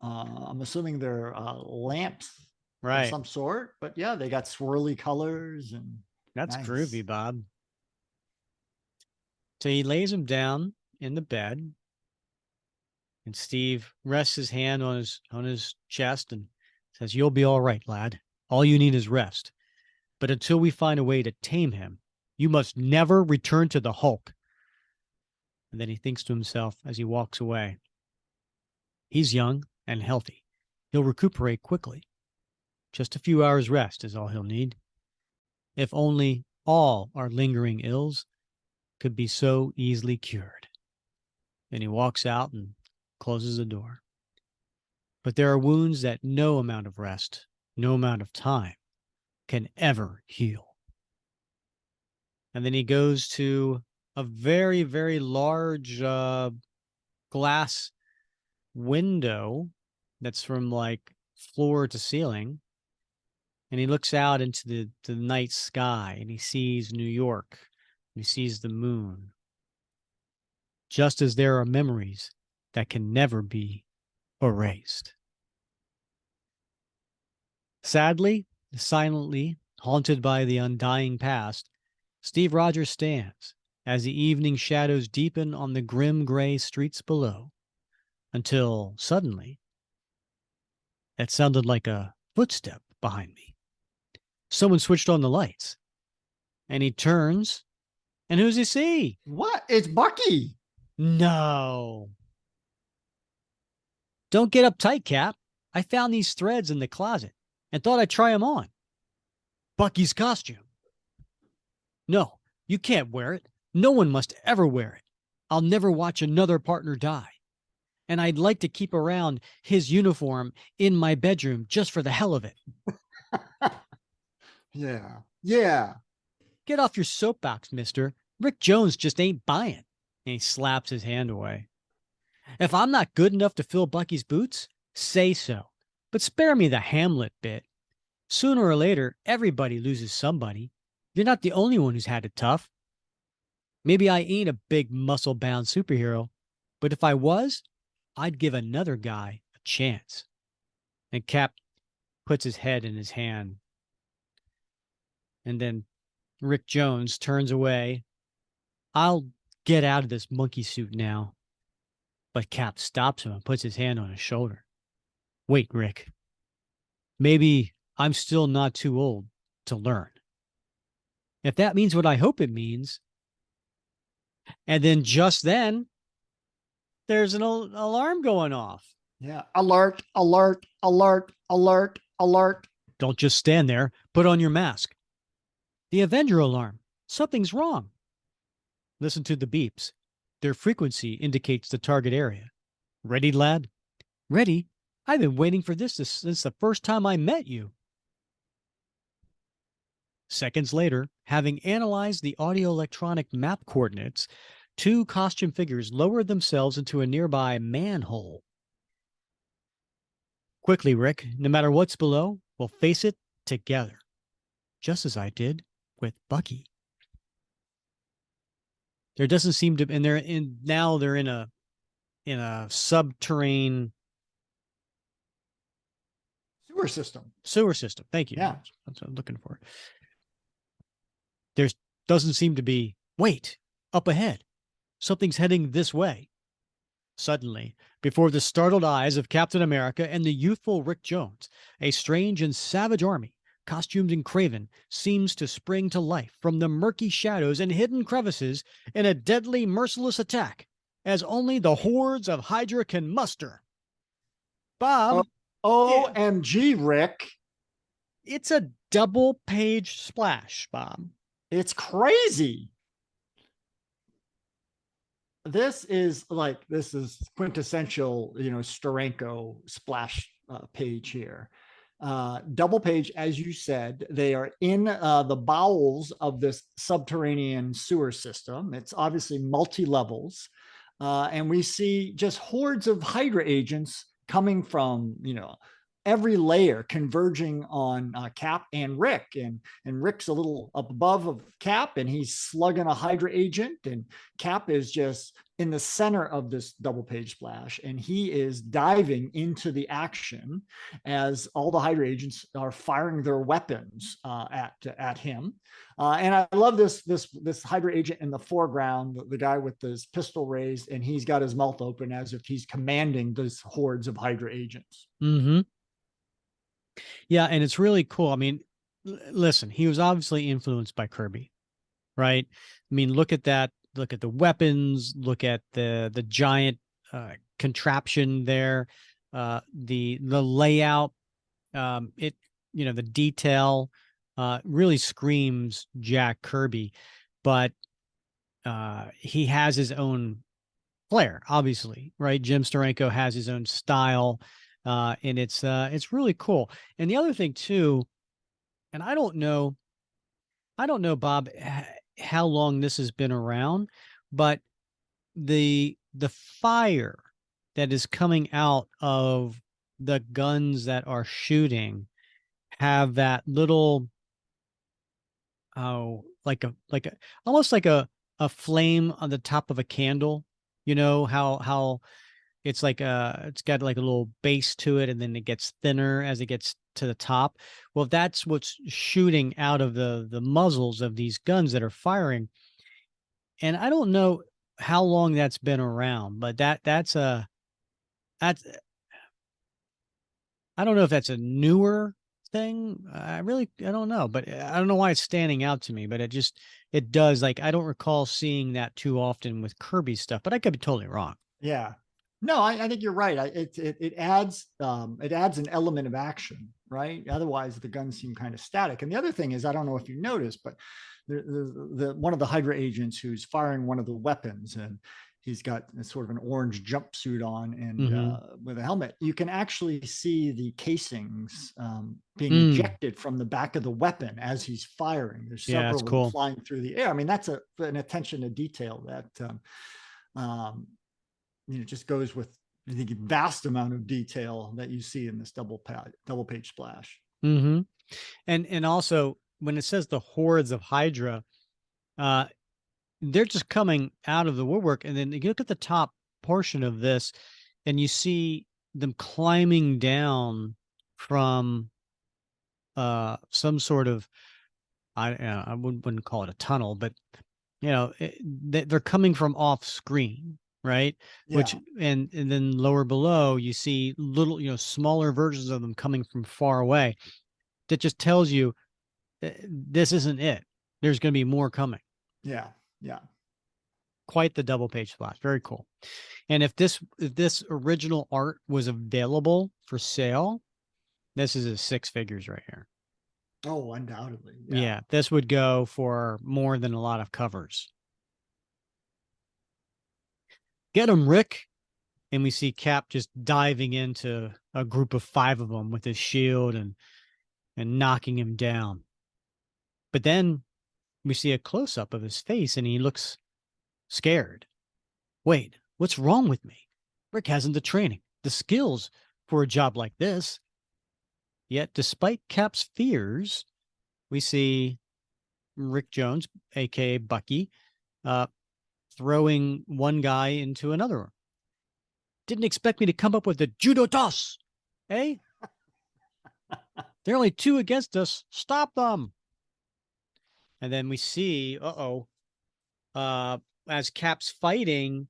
I'm assuming they're lamps of Right. some sort, but yeah, they got swirly colors and That's nice. groovy, Bob. So he lays him down in the bed, and Steve rests his hand on his chest and says, "You'll be all right, lad. All you need is rest. But until we find a way to tame him, you must never return to the Hulk." And then he thinks to himself as he walks away, he's young and healthy. He'll recuperate quickly. Just a few hours rest is all he'll need. If only all our lingering ills could be so easily cured. And he walks out and closes the door. But there are wounds that no amount of rest, no amount of time can ever heal. And then he goes to a very, very large glass window that's from like floor to ceiling. And he looks out into the night sky and he sees New York. He sees the moon. Just as there are memories that can never be erased. Sadly, silently, haunted by the undying past, Steve Rogers stands as the evening shadows deepen on the grim gray streets below, until suddenly, it sounded like a footstep behind me. Someone switched on the lights, and he turns, and who's he see? What? It's Bucky. No. Don't get uptight, Cap. I found these threads in the closet and thought I'd try them on. Bucky's costume. No, you can't wear it. No one must ever wear it. I'll never watch another partner die. And I'd like to keep around his uniform in my bedroom just for the hell of it. Yeah. Yeah. Get off your soapbox, mister. Rick Jones just ain't buying. And he slaps his hand away. If I'm not good enough to fill Bucky's boots, say so. But spare me the Hamlet bit. Sooner or later, everybody loses somebody. You're not the only one who's had it tough. Maybe I ain't a big muscle-bound superhero, but if I was, I'd give another guy a chance. And Cap puts his head in his hand. And then Rick Jones turns away. I'll get out of this monkey suit now. But Cap stops him and puts his hand on his shoulder. Wait, Rick. Maybe I'm still not too old to learn. If that means what I hope it means. And then just then, there's an alarm going off. Yeah. Alert, alert, alert, alert, alert. Don't just stand there. Put on your mask. The Avenger alarm. Something's wrong. Listen to the beeps. Their frequency indicates the target area. Ready, lad? Ready? I've been waiting for this since the first time I met you. Seconds later, having analyzed the audio-electronic map coordinates, two costume figures lowered themselves into a nearby manhole. Quickly, Rick, no matter what's below, we'll face it together. Just as I did with Bucky. There doesn't seem to, and now they're in a subterranean sewer system. Thank you. Yeah. That's what I'm looking for. There doesn't seem to be, wait, up ahead. Something's heading this way. Suddenly, before the startled eyes of Captain America and the youthful Rick Jones, a strange and savage army, costumed in craven, seems to spring to life from the murky shadows and hidden crevices in a deadly, merciless attack, as only the hordes of Hydra can muster. Oh, Bob, OMG, Rick. it's a double page splash, Bob. It's crazy. This is quintessential, Steranko splash page here. Double page, as you said, they are in the bowels of this subterranean sewer system. It's obviously multi levels, and we see just hordes of Hydra agents coming from every layer converging on Cap and Rick, and Rick's a little up above of Cap, and he's slugging a Hydra agent, and Cap is just in the center of this double page splash, and he is diving into the action as all the Hydra agents are firing their weapons at him. And I love this Hydra agent in the foreground, the guy with his pistol raised, and he's got his mouth open as if he's commanding these hordes of Hydra agents. Mm-hmm. Yeah, and it's really cool. I mean, listen, he was obviously influenced by Kirby, right? I mean, look at that. Look at the weapons. Look at the giant contraption there. The layout. It the detail really screams Jack Kirby, but he has his own flair, obviously, right? Jim Steranko has his own style, and it's really cool. And the other thing too, and I don't know, Bob, how long this has been around, but the fire that is coming out of the guns that are shooting have that little like a almost like a flame on the top of a candle. You know how it's like it's got like a little base to it, and then it gets thinner as it gets to the top. Well, that's what's shooting out of the muzzles of these guns that are firing. And I don't know how long that's been around, but that's I don't know if that's a newer thing. I don't know, but I don't know why it's standing out to me, but it does. Like, I don't recall seeing that too often with Kirby stuff, but I could be totally wrong. Yeah. No, I think you're right. It adds an element of action, right? Otherwise, the guns seem kind of static. And the other thing is, I don't know if you noticed, but the one of the Hydra agents who's firing one of the weapons, and he's got a sort of an orange jumpsuit on and with a helmet. You can actually see the casings being ejected from the back of the weapon as he's firing. There's several of them cool. flying through the air. I mean, that's an attention to detail that just goes with the vast amount of detail that you see in this double page splash. Mm-hmm. And also when it says the hordes of Hydra, they're just coming out of the woodwork. And then you look at the top portion of this, and you see them climbing down from some sort of I wouldn't call it a tunnel, but they're coming from off screen, right? Yeah. Which and then lower below you see little smaller versions of them coming from far away. That just tells you this isn't it. There's going to be more coming. Yeah. Quite the double page splash. Very cool. And if this original art was available for sale, this is a six figures right here. Oh, undoubtedly. Yeah, this would go for more than a lot of covers. Get him, Rick. And we see Cap just diving into a group of 5 of them with his shield and knocking him down. But then we see a close up of his face, and he looks scared. Wait, what's wrong with me? Rick hasn't the training, the skills for a job like this. Yet, despite Cap's fears, we see Rick Jones, aka Bucky, throwing one guy into another one. Didn't expect me to come up with a judo toss, eh? There are only 2 against us. Stop them. And then we see, as Cap's fighting,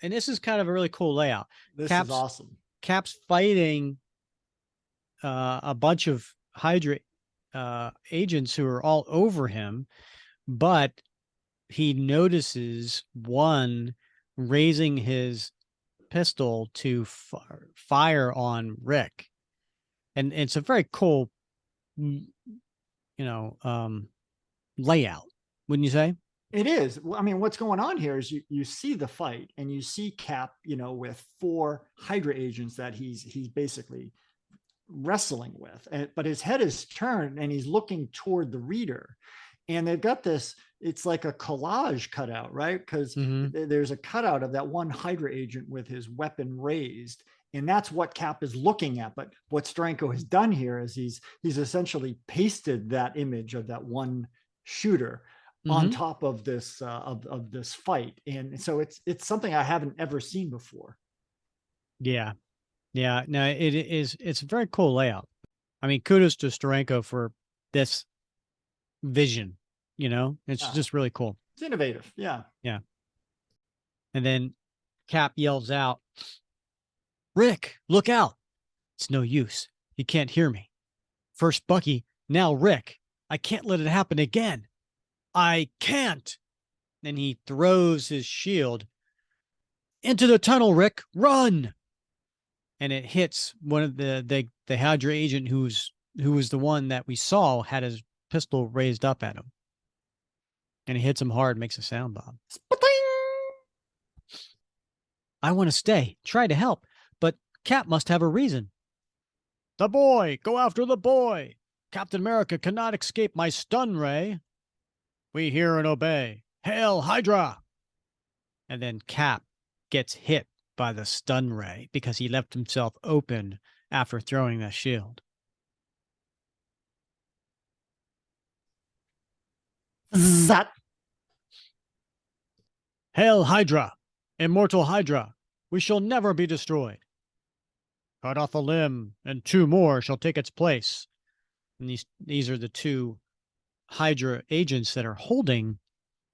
and this is kind of a really cool layout. This is Cap's awesome. Cap's fighting a bunch of Hydra agents who are all over him, but he notices one raising his pistol to fire on Rick, and it's a very cool, layout, wouldn't you say? It is. I mean, what's going on here is you see the fight and you see Cap, with 4 Hydra agents that he's basically wrestling with, but his head is turned and he's looking toward the reader, and they've got this, it's like a collage cutout, right? Because there's a cutout of that one Hydra agent with his weapon raised, and that's what Cap is looking at. But what Steranko has done here is he's essentially pasted that image of that one shooter on top of this of this fight, and so it's something I haven't ever seen before. Yeah. Yeah, no, it's a very cool layout. I mean, kudos to Steranko for this vision, it's just really cool. It's innovative. Yeah. Yeah. And then Cap yells out, "Rick, look out. It's no use. You can't hear me. First Bucky, now Rick. I can't let it happen again. I can't." And he throws his shield. "Into the tunnel, Rick. Run." And it hits one of the Hydra agent who was the one that we saw had his pistol raised up at him, and he hits him hard, makes a sound, Bob. "I want to stay, try to help, but Cap must have a reason." "The boy, go after the boy. Captain America cannot escape my stun ray. We hear and obey. Hail Hydra!" And then Cap gets hit by the stun ray because he left himself open after throwing that shield. Zat. "Hail Hydra! Immortal Hydra! We shall never be destroyed. Cut off a limb, and 2 more shall take its place." And these are the 2 Hydra agents that are holding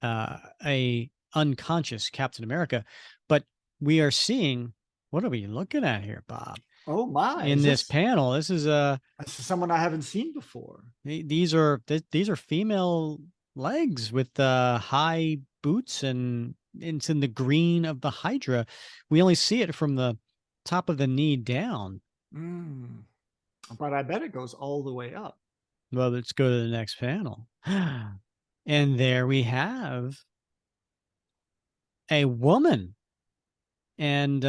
a unconscious Captain America. But we are seeing, what are we looking at here, Bob? Oh my! In this panel, this is someone I haven't seen before. These are female legs with high boots, and it's in the green of the Hydra. We only see it from the top of the knee down. But I bet it goes all the way up. Well, let's go to the next panel. And there we have a woman. And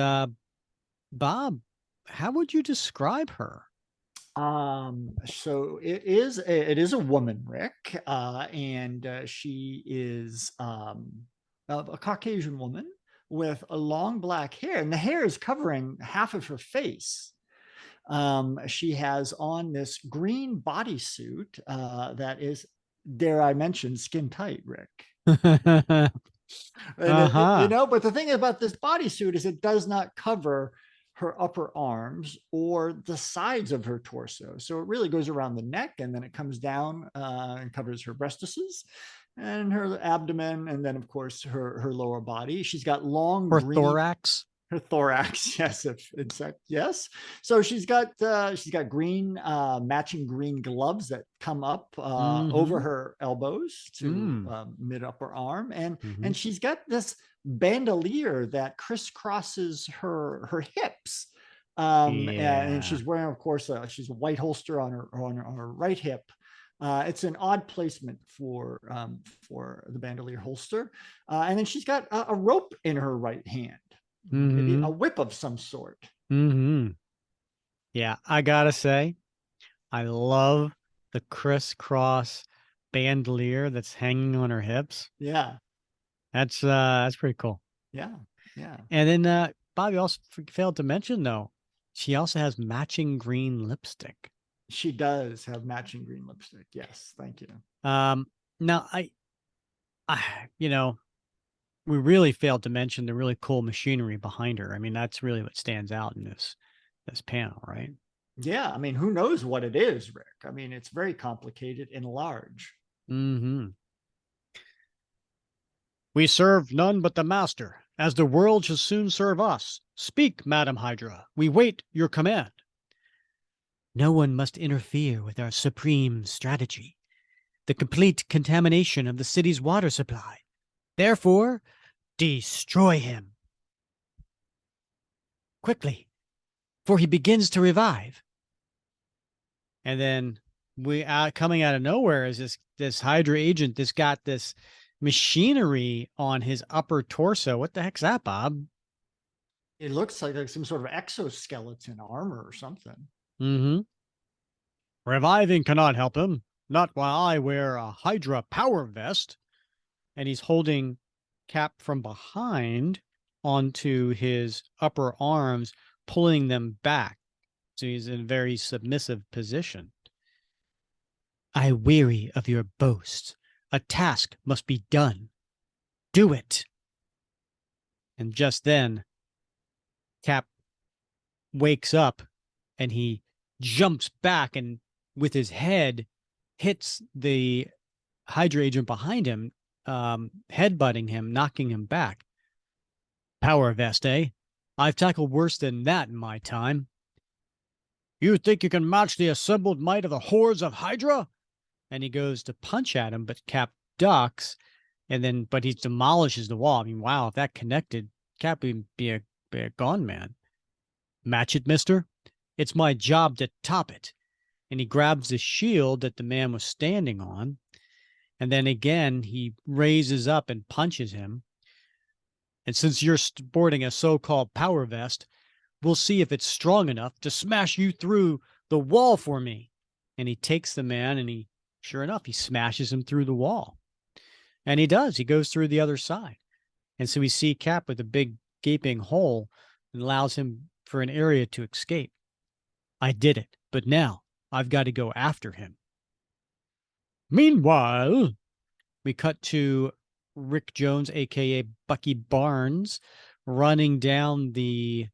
Bob, how would you describe her? So it is a woman, Rick, and she is a Caucasian woman with a long black hair, and the hair is covering half of her face. She has on this green bodysuit that is, dare I mention, skin tight, Rick. But the thing about this bodysuit is it does not cover her upper arms or the sides of her torso. So it really goes around the neck, and then it comes down and covers her breastises and her abdomen, and then of course her lower body. She's got long thorax. Her thorax, yes, yes. So she's got green matching green gloves that come up over her elbows to mid upper arm, and she's got this bandolier that crisscrosses her hips, and she's wearing, of course, she's a white holster on her right hip. It's an odd placement for the bandolier holster, and then she's got a rope in her right hand. Maybe a whip of some sort. Yeah, I gotta say, I love the crisscross bandolier that's hanging on her hips. Yeah, that's pretty cool. Yeah. And then Bobby also failed to mention, though, she also has matching green lipstick. She does have matching green lipstick. Yes, thank you. Now I we really failed to mention the really cool machinery behind her. I mean, that's really what stands out in this panel, right? Yeah, I mean, who knows what it is, Rick? I mean, it's very complicated and large. "We serve none but the master. as the world shall soon serve us. Speak, Madame Hydra. We wait your command. No one must interfere with our supreme strategy, the complete contamination of the city's water supply. Therefore, destroy him. Quickly, for he begins to revive. And then coming out of nowhere is this Hydra agent that's got this machinery on his upper torso. What the heck's that, Bob? It looks like some sort of exoskeleton armor or something. Mm-hmm. Reviving cannot help him, not while I wear a Hydra power vest. And he's holding Cap from behind onto his upper arms, pulling them back. So he's in a very submissive position. I weary of your boast. A task must be done. Do it. And just then, Cap wakes up and he jumps back and with his head hits the Hydra agent behind him, headbutting him, knocking him back. Power vest, eh? I've tackled worse than that in my time. You think you can match the assembled might of the hordes of Hydra? And he goes to punch at him, but Cap ducks, but he demolishes the wall. I mean, wow, if that connected, Cap would be a gone man. Match it, mister? It's my job to top it. And he grabs the shield that the man was standing on. And then again, he raises up and punches him. And since you're sporting a so-called power vest, we'll see if it's strong enough to smash you through the wall for me. And he takes the man and sure enough, he smashes him through the wall. And he does. He goes through the other side. And so we see Cap with a big gaping hole that allows him for an area to escape. I did it, but now I've got to go after him. Meanwhile, we cut to Rick Jones, a.k.a. Bucky Barnes, running down the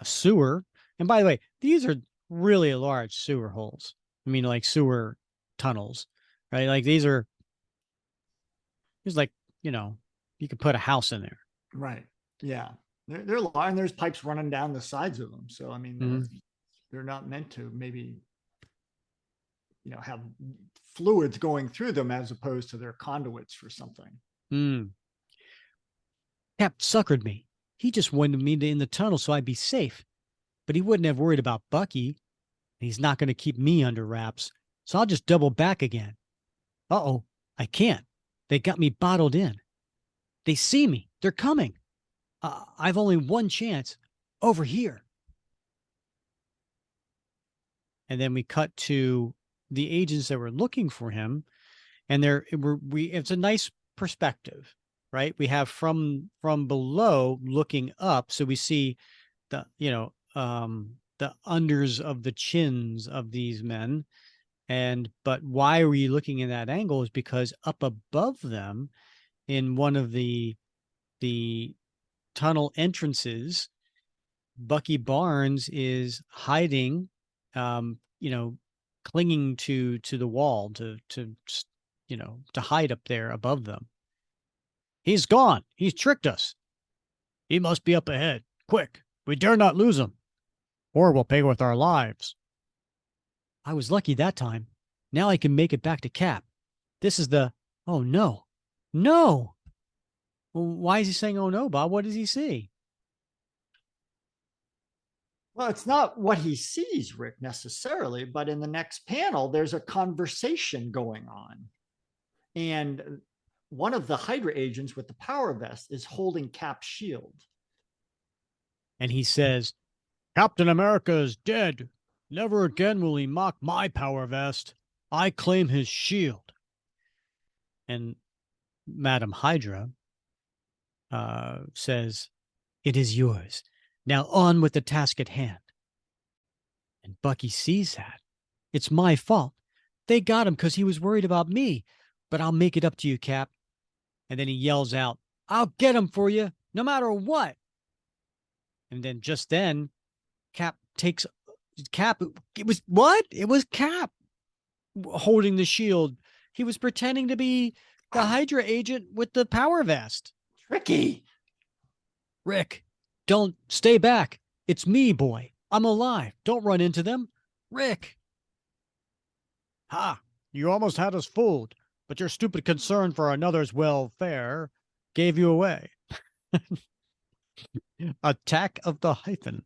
sewer. And by the way, these are really large sewer holes. I mean, like sewer tunnels, right? Like there's like, you could put a house in there. Right. Yeah. They're large and there's pipes running down the sides of them. So, I mean, they're not meant to maybe, have fluids going through them as opposed to their conduits for something. Cap suckered me. He just wanted me in the tunnel so I'd be safe. But he wouldn't have worried about Bucky. He's not going to keep me under wraps. So I'll just double back again. Uh-oh, I can't. They got me bottled in. They see me. They're coming. I've only one chance over here. And then we cut to the agents that were looking for him. And it's a nice perspective, right? We have from below looking up. So we see the unders of the chins of these men. But why are we looking in that angle is because up above them in one of the tunnel entrances, Bucky Barnes is hiding, clinging to the wall to hide up there above them. He's gone. He's tricked us. He must be up ahead. Quick, we dare not lose him, or we'll pay with our lives. I was lucky that time. Now I can make it back to Cap. This is oh no. No. Well, why is he saying, oh no, Bob? What does he see? Well, it's not what he sees, Rick, necessarily, but in the next panel, there's a conversation going on. And one of the Hydra agents with the power vest is holding Cap's shield. And he says, Captain America is dead. Never again will he mock my power vest. I claim his shield. And Madame Hydra says, it is yours. Now on with the task at hand. And Bucky sees that. It's my fault. They got him because he was worried about me. But I'll make it up to you, Cap. And then he yells out, I'll get him for you, no matter what. And then just then, Cap. It was what? It was Cap holding the shield. He was pretending to be the Hydra agent with the power vest. Tricky. Rick, don't stay back. It's me, boy. I'm alive. Don't run into them. Rick. Ha! You almost had us fooled, but your stupid concern for another's welfare gave you away. Attack of the hyphen.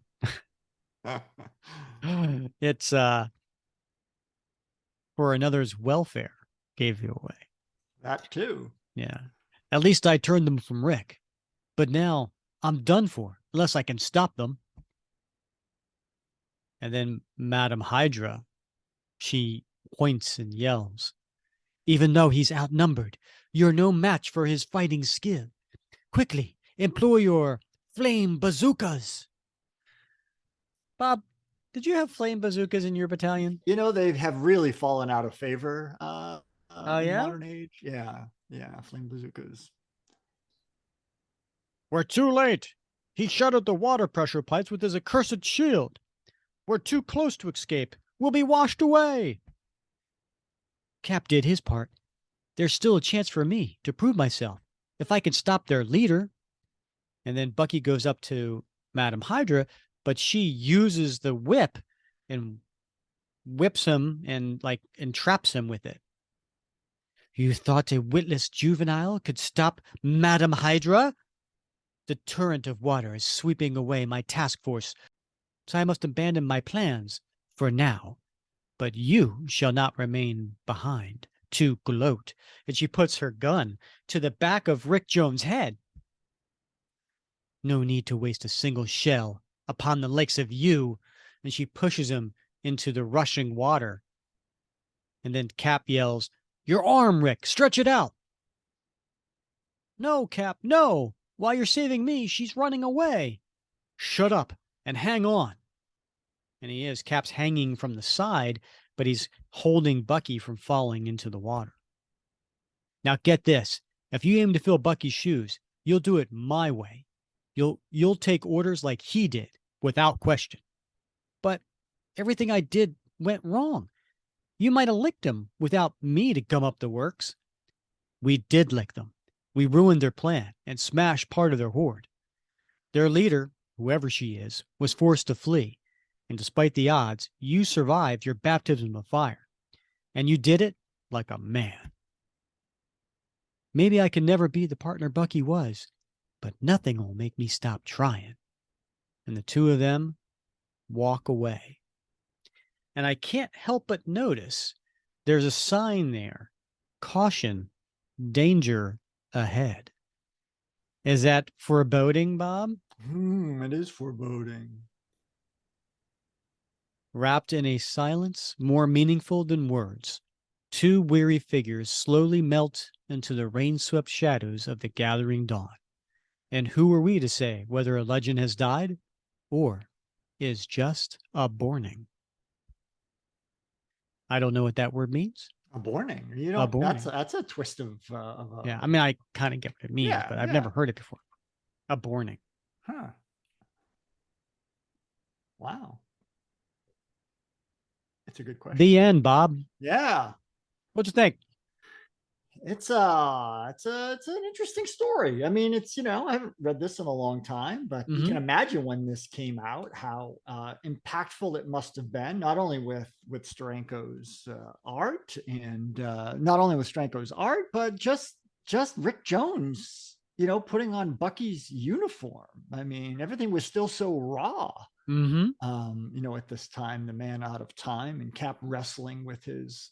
It's for another's welfare gave you away. That too. Yeah. At least I turned them from Rick. But now I'm done for unless I can stop them. And then Madame Hydra, she points and yells, even though he's outnumbered, you're no match for his fighting skill. Quickly, employ your flame bazookas. Bob, did you have flame bazookas in your battalion? You know, they have really fallen out of favor Oh, in yeah? modern age. Yeah, yeah, flame bazookas. We're too late. He shuttered the water pressure pipes with his accursed shield. We're too close to escape. We'll be washed away. Cap did his part. There's still a chance for me to prove myself if I can stop their leader. And then Bucky goes up to Madame Hydra, but she uses the whip and whips him and entraps him with it. You thought a witless juvenile could stop Madame Hydra? The torrent of water is sweeping away my task force, so I must abandon my plans for now. But you shall not remain behind to gloat. And she puts her gun to the back of Rick Jones' head. No need to waste a single shell upon the likes of you. And she pushes him into the rushing water. And then Cap yells, your arm, Rick, stretch it out. No, Cap, no. While you're saving me, she's running away. Shut up and hang on. And he is. Cap's hanging from the side, but he's holding Bucky from falling into the water. Now get this. If you aim to fill Bucky's shoes, you'll do it my way. You'll take orders like he did, without question. But everything I did went wrong. You might have licked him without me to gum up the works. We did lick them. We ruined their plan and smashed part of their horde. Their leader, whoever she is, was forced to flee. And despite the odds, you survived your baptism of fire. And you did it like a man. Maybe I can never be the partner Bucky was, but nothing will make me stop trying. And the two of them walk away. And I can't help but notice there's a sign there. Caution, danger ahead. Is that foreboding, Bob? It is foreboding. Wrapped in a silence more meaningful than words, two weary figures slowly melt into the rain-swept shadows of the gathering dawn. And who are we to say whether a legend has died or is just a borning? I don't know what that word means. A borning. You A don't. borning. That's a twist of. Yeah, I mean, I kind of get what it means, Yeah, but I've yeah. never heard it before. A borning. Huh. Wow. It's a good question. The end, Bob. Yeah. What'd you think? It's an interesting story. I mean, it's, I haven't read this in a long time, but you can imagine when this came out, how impactful it must have been, not only with Steranko's art and not only with Steranko's art, but just Rick Jones, putting on Bucky's uniform. I mean, everything was still so raw. At this time, the man out of time, and Cap wrestling with his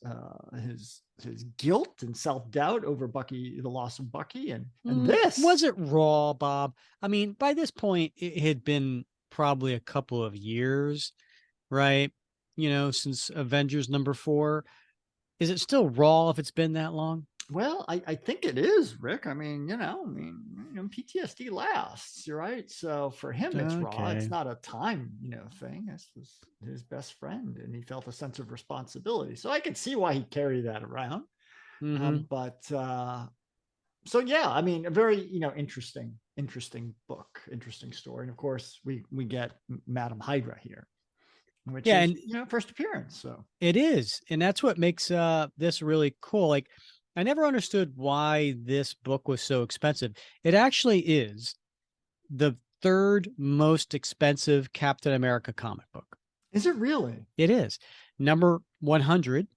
guilt and self-doubt over Bucky, the loss of Bucky, and this. Was it raw, Bob? I mean, by this point, it had been probably a couple of years, right? Since Avengers #4. Is it still raw if it's been that long? Well, I think it is, Rick. I mean, PTSD lasts, right? So for him, it's raw. It's not a time, thing. This was his best friend, and he felt a sense of responsibility. So I can see why he carried that around. So yeah, I mean, a very interesting book, interesting story, and of course we get Madame Hydra here, which is first appearance. So it is, and that's what makes this really cool. Like, I never understood why this book was so expensive. It actually is. The third most expensive Captain America comic book. Is it really? It is. Number 100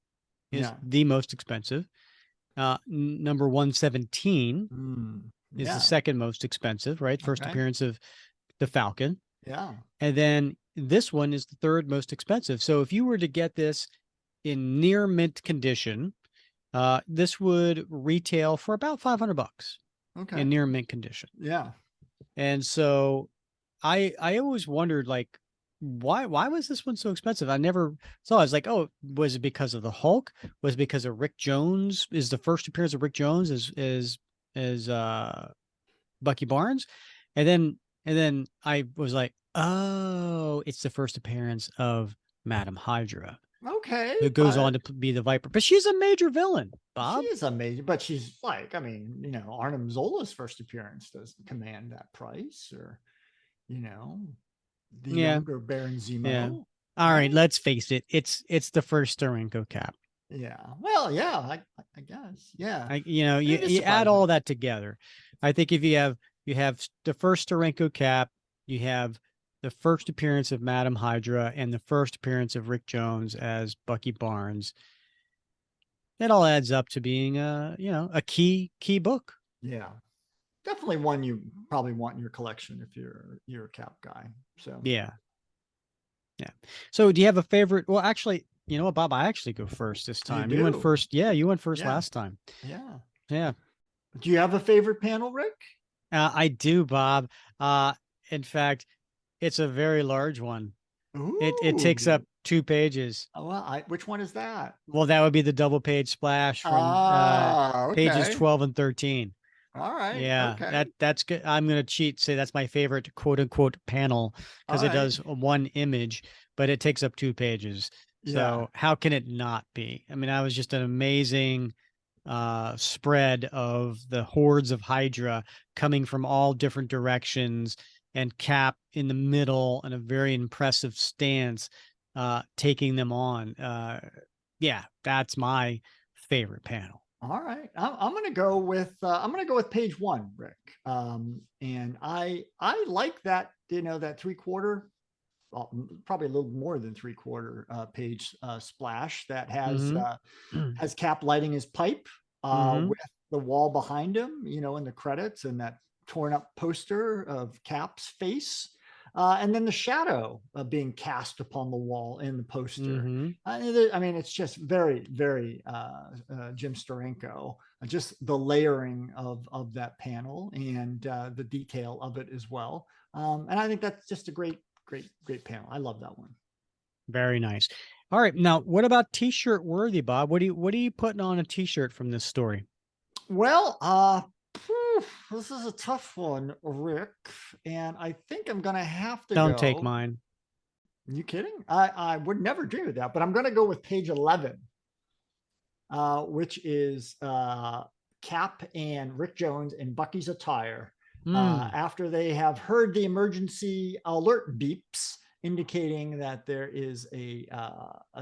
is Yeah. the most expensive. Number 117 is the Yeah. second most expensive, right? First Okay. appearance of the Falcon. Yeah. And then this one is the third most expensive. So if you were to get this in near mint condition, this would retail for about $500 Okay. in near mint condition. Yeah. And so I always wondered, like, why was this one so expensive? I never saw. I was like, oh, was it because of the Hulk? Was it because of Rick Jones? Is the first appearance of Rick Jones as Bucky Barnes? And then I was like, oh, it's the first appearance of Madame Hydra, Okay. who goes on to be the Viper. But she's a major villain, She Bob. is amazing, but she's like, I mean, Arnim Zola's first appearance doesn't command that price, or, you know, the Yeah, younger Baron yeah. Zemo. All right, Right? let's face it. It's the first Steranko cap. Yeah. Well, yeah, I guess. Yeah. You It is you add surprising. all that together. I think if you have the first Steranko cap, you have the first appearance of Madame Hydra, and the first appearance of Rick Jones as Bucky Barnes. It all adds up to being a key book. Yeah. Definitely one you probably want in your collection if you're a cap guy. So Yeah. Yeah. So do you have a favorite? Well, actually, you know what, Bob? I actually go first this you time. You went do. first. Yeah, you went first Yeah. last time. Yeah. Yeah. Do you have a favorite panel, Rick? I do, Bob. In fact, it's a very large one. It takes up Ooh. 2 pages. Oh, well, which one is that? Well, that would be the double page splash from Ah, pages okay. 12 and 13. All right. Yeah, Okay. that's good. I'm gonna cheat, say that's my favorite quote unquote panel All because it right. does one image, but it takes up 2 pages. Yeah. So how can it not be? I mean, that was just an amazing spread of the hordes of Hydra coming from all different directions, and Cap in the middle in a very impressive stance, taking them on. Yeah, that's my favorite panel. All right. I'm gonna go with page one, Rick. And I like that, that 3/4, well, probably a little more than 3/4 page splash that Mm-hmm. has Cap lighting his pipe Mm-hmm. with the wall behind him, in the credits, and that torn up poster of Cap's face. And then the shadow being cast upon the wall in the poster. Mm-hmm. I mean, it's just very, very Jim Steranko. Just the layering of that panel and the detail of it as well. And I think that's just a great, great, great panel. I love that one. Very nice. All right. Now, what about t-shirt worthy, Bob? What are you putting on a t-shirt from this story? Well, this is a tough one, Rick, and I think I'm gonna have to Don't take go. mine. You kidding? I would never dream of that, but I'm gonna go with page 11, which is Cap and Rick Jones in Bucky's attire Mm, after they have heard the emergency alert beeps indicating that there is a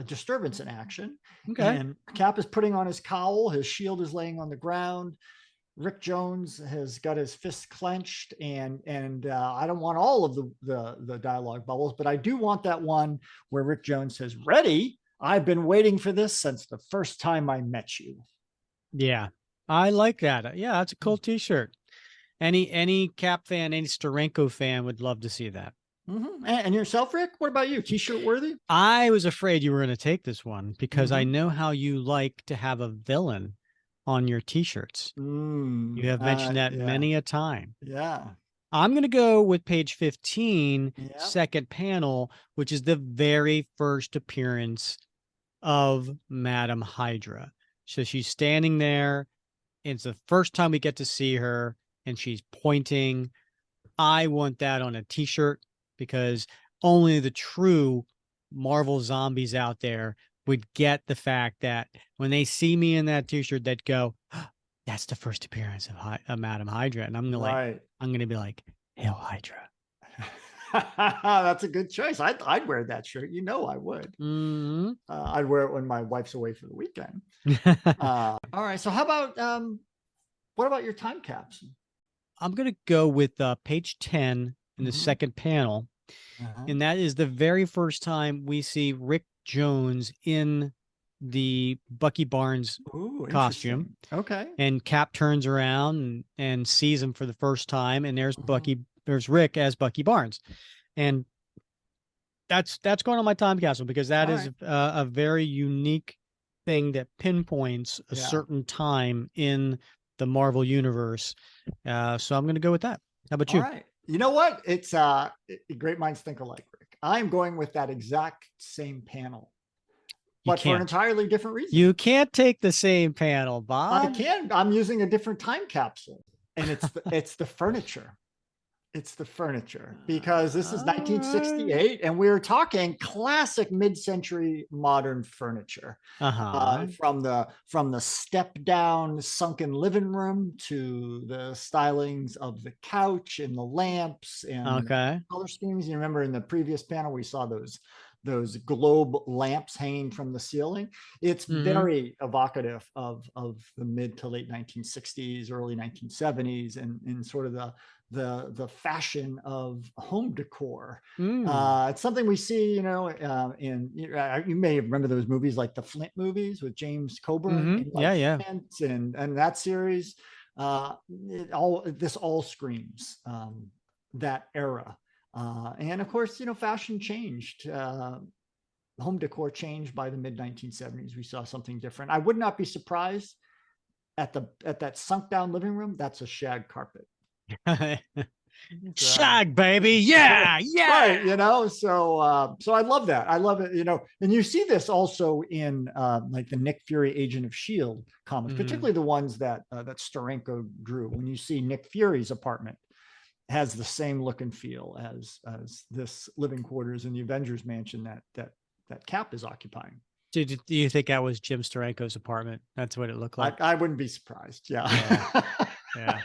disturbance in action. okay. And Cap is putting on his cowl. His shield is laying on the ground. Rick Jones has got his fists clenched, and I don't want all of the dialogue bubbles, but I do want that one where Rick Jones says, "Ready? I've been waiting for this since the first time I met you." Yeah. I like that. Yeah, that's a cool t-shirt. Any Cap fan, any Steranko fan would love to see that. Mm-hmm. And yourself, Rick? What about you? T-shirt worthy? I was afraid you were going to take this one because I Mm-hmm. know how you like to have a villain on your t-shirts. You have mentioned that Yeah, many a time. yeah, I'm going to go with page 15, yeah. second panel, which is the very first appearance of Madame Hydra. So she's standing there. It's the first time we get to see her, and she's pointing. I want that on a t-shirt because only the true Marvel zombies out there would get the fact that when they see me in that t-shirt, they'd go, "Oh, that's the first appearance of Madame Hydra." And Right. I'm gonna be like, "Hail Hydra." That's a good choice. I'd wear that shirt. I would. Mm-hmm. I'd wear it when my wife's away for the weekend. All right. So how about what about your time caps? I'm gonna go with page 10, in the second panel. And that is the very first time we see Rick Jones in the Bucky Barnes costume. Okay. And Cap turns around and sees him for the first time. And there's Rick as Bucky Barnes. And that's going on my time capsule, because that is a very unique thing that pinpoints a certain time in the Marvel universe. So I'm going to go with that. How about you? All right. You know what? It's great minds think alike, Rick. I'm going with that exact same panel, but for an entirely different reason. You can't take the same panel, Bob. I can. I'm using a different time capsule, and it's the furniture. It's the furniture, because this is 1968 and we're talking classic mid-century modern furniture. From the step down sunken living room to the stylings of the couch and the lamps and color schemes. You remember in the previous panel we saw those globe lamps hanging from the ceiling. It's very evocative of the mid to late 1960s, early 1970s, and sort of the fashion of home decor. It's something we see, you may remember those movies like the Flint movies with James Coburn, and that series. This all screams that era. And of course, fashion changed. Home decor changed by the mid 1970s. We saw something different. I would not be surprised at that sunk down living room. That's a shag carpet. Shag, baby. Yeah. Right. So I love that. I love it. And you see this also in like the Nick Fury Agent of S.H.I.E.L.D. comics, particularly the ones that Steranko drew. When you see Nick Fury's apartment has the same look and feel as this living quarters in the Avengers mansion that Cap is occupying. Do you think that was Jim Steranko's apartment? That's what it looked like. I wouldn't be surprised. Yeah.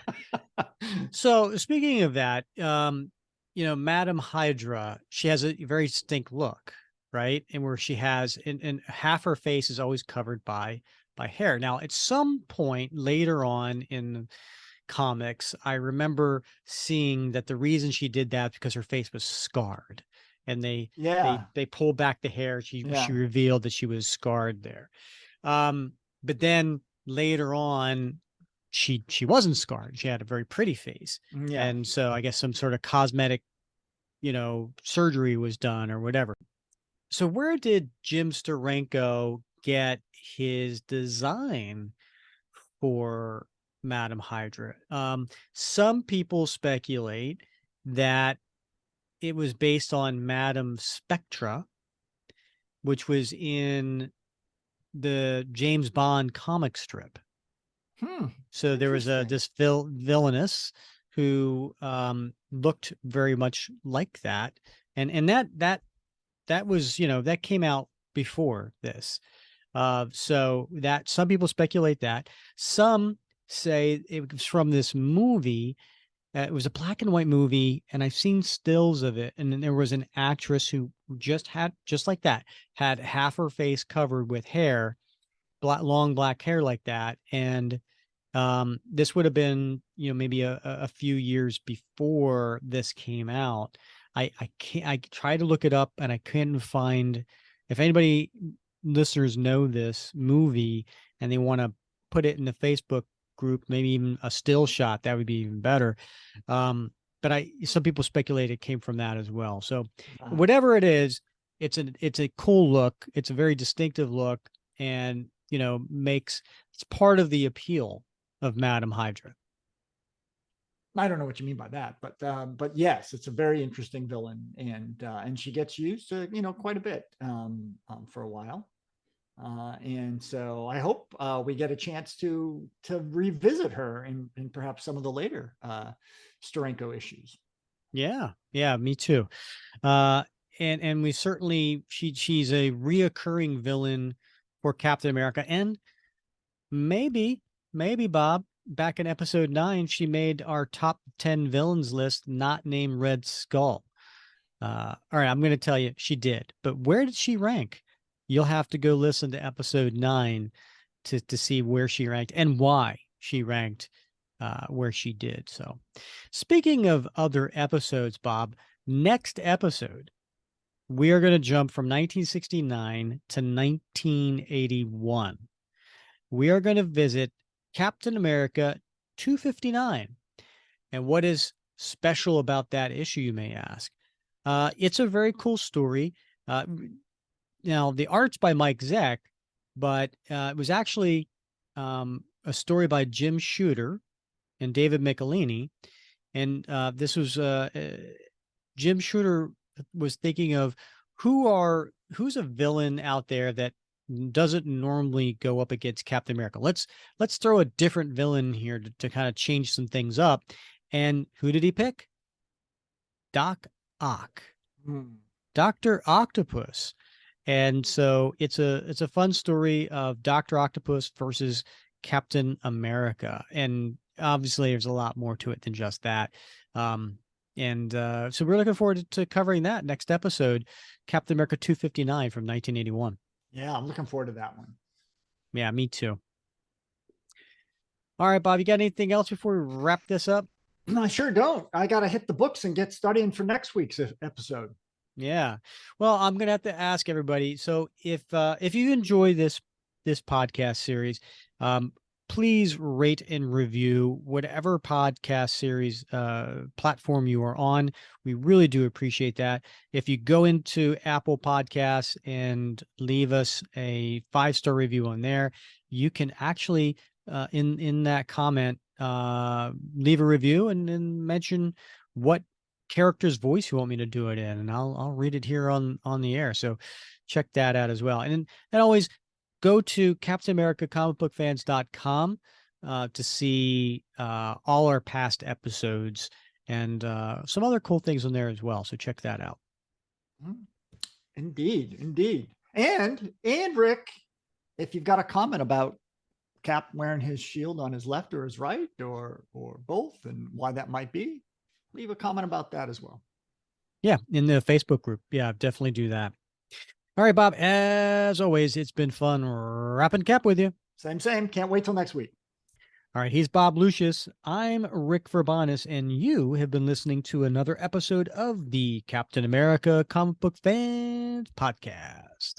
So speaking of that, Madame Hydra, she has a very distinct look, right? And where she has, and half her face is always covered by hair. Now, at some point later on in comics, I remember seeing that the reason she did that because her face was scarred, and they pulled back the hair. She revealed that she was scarred there. But then later on, she wasn't scarred. She had a very pretty face. And so I guess some sort of cosmetic, surgery was done or whatever. So where did Jim Steranko get his design for Madame Hydra? Some people speculate that it was based on Madame Spectra, which was in the James Bond comic strip. So there was this villainess who looked very much like that, and that was that came out before this. So that some people speculate that. Some say it was from this movie. It was a black and white movie, and I've seen stills of it. And then there was an actress who just like that, had half her face covered with hair, long black hair like that. And this would have been, maybe a few years before this came out. I tried to look it up and I couldn't find. If anybody listeners know this movie and they want to put it in the Facebook group, maybe even a still shot, that would be even better. But some people speculate it came from that as well. So whatever it is, it's a cool look. It's a very distinctive look, and it's part of the appeal of Madame Hydra. I don't know what you mean by that, but yes, it's a very interesting villain, and she gets used quite a bit for a while. And so I hope we get a chance to revisit her in perhaps some of the later Steranko issues. Yeah, me too. And we certainly she's a reoccurring villain for Captain America, and maybe Bob, back in episode 9, she made our top 10 villains list, not named Red Skull. All right, I'm going to tell you she did, but where did she rank? You'll have to go listen to episode 9 to see where she ranked and why she ranked where she did. So, speaking of other episodes, Bob, next episode, we are going to jump from 1969 to 1981. We are going to visit Captain America 259. And what is special about that issue, you may ask? It's a very cool story. Now, the art's by Mike Zeck, but it was actually a story by Jim Shooter and David Michelini. And this was Jim Shooter was thinking of who's a villain out there that doesn't normally go up against Captain America. Let's throw a different villain here to kind of change some things up. And who did he pick? Doc Ock, Dr. Octopus. And so it's a fun story of Dr. Octopus versus Captain America. And obviously there's a lot more to it than just that. So we're looking forward to covering that next episode, Captain America 259 from 1981. Yeah, I'm looking forward to that one. Yeah, me too. All right, Bob, you got anything else before we wrap this up? I sure don't. I got to hit the books and get studying for next week's episode. Yeah. Well, I'm going to have to ask everybody. So if you enjoy this podcast series, please rate and review whatever podcast series platform you are on. We really do appreciate that. If you go into Apple Podcasts and leave us a 5-star review on there, you can actually in that comment leave a review and mention what character's voice you want me to do it in, and I'll read it here on the air. So check that out as well. And always go to CaptainAmericaComicBookFans.com to see all our past episodes and some other cool things on there as well. So check that out. Indeed. And Rick, if you've got a comment about Cap wearing his shield on his left or his right or both and why that might be, leave a comment about that as well. Yeah, in the Facebook group. Yeah, definitely do that. All right, Bob, as always, it's been fun wrapping Cap with you. Same. Can't wait till next week. All right, he's Bob Lucius. I'm Rick Verbanis, and you have been listening to another episode of the Captain America Comic Book Fans Podcast.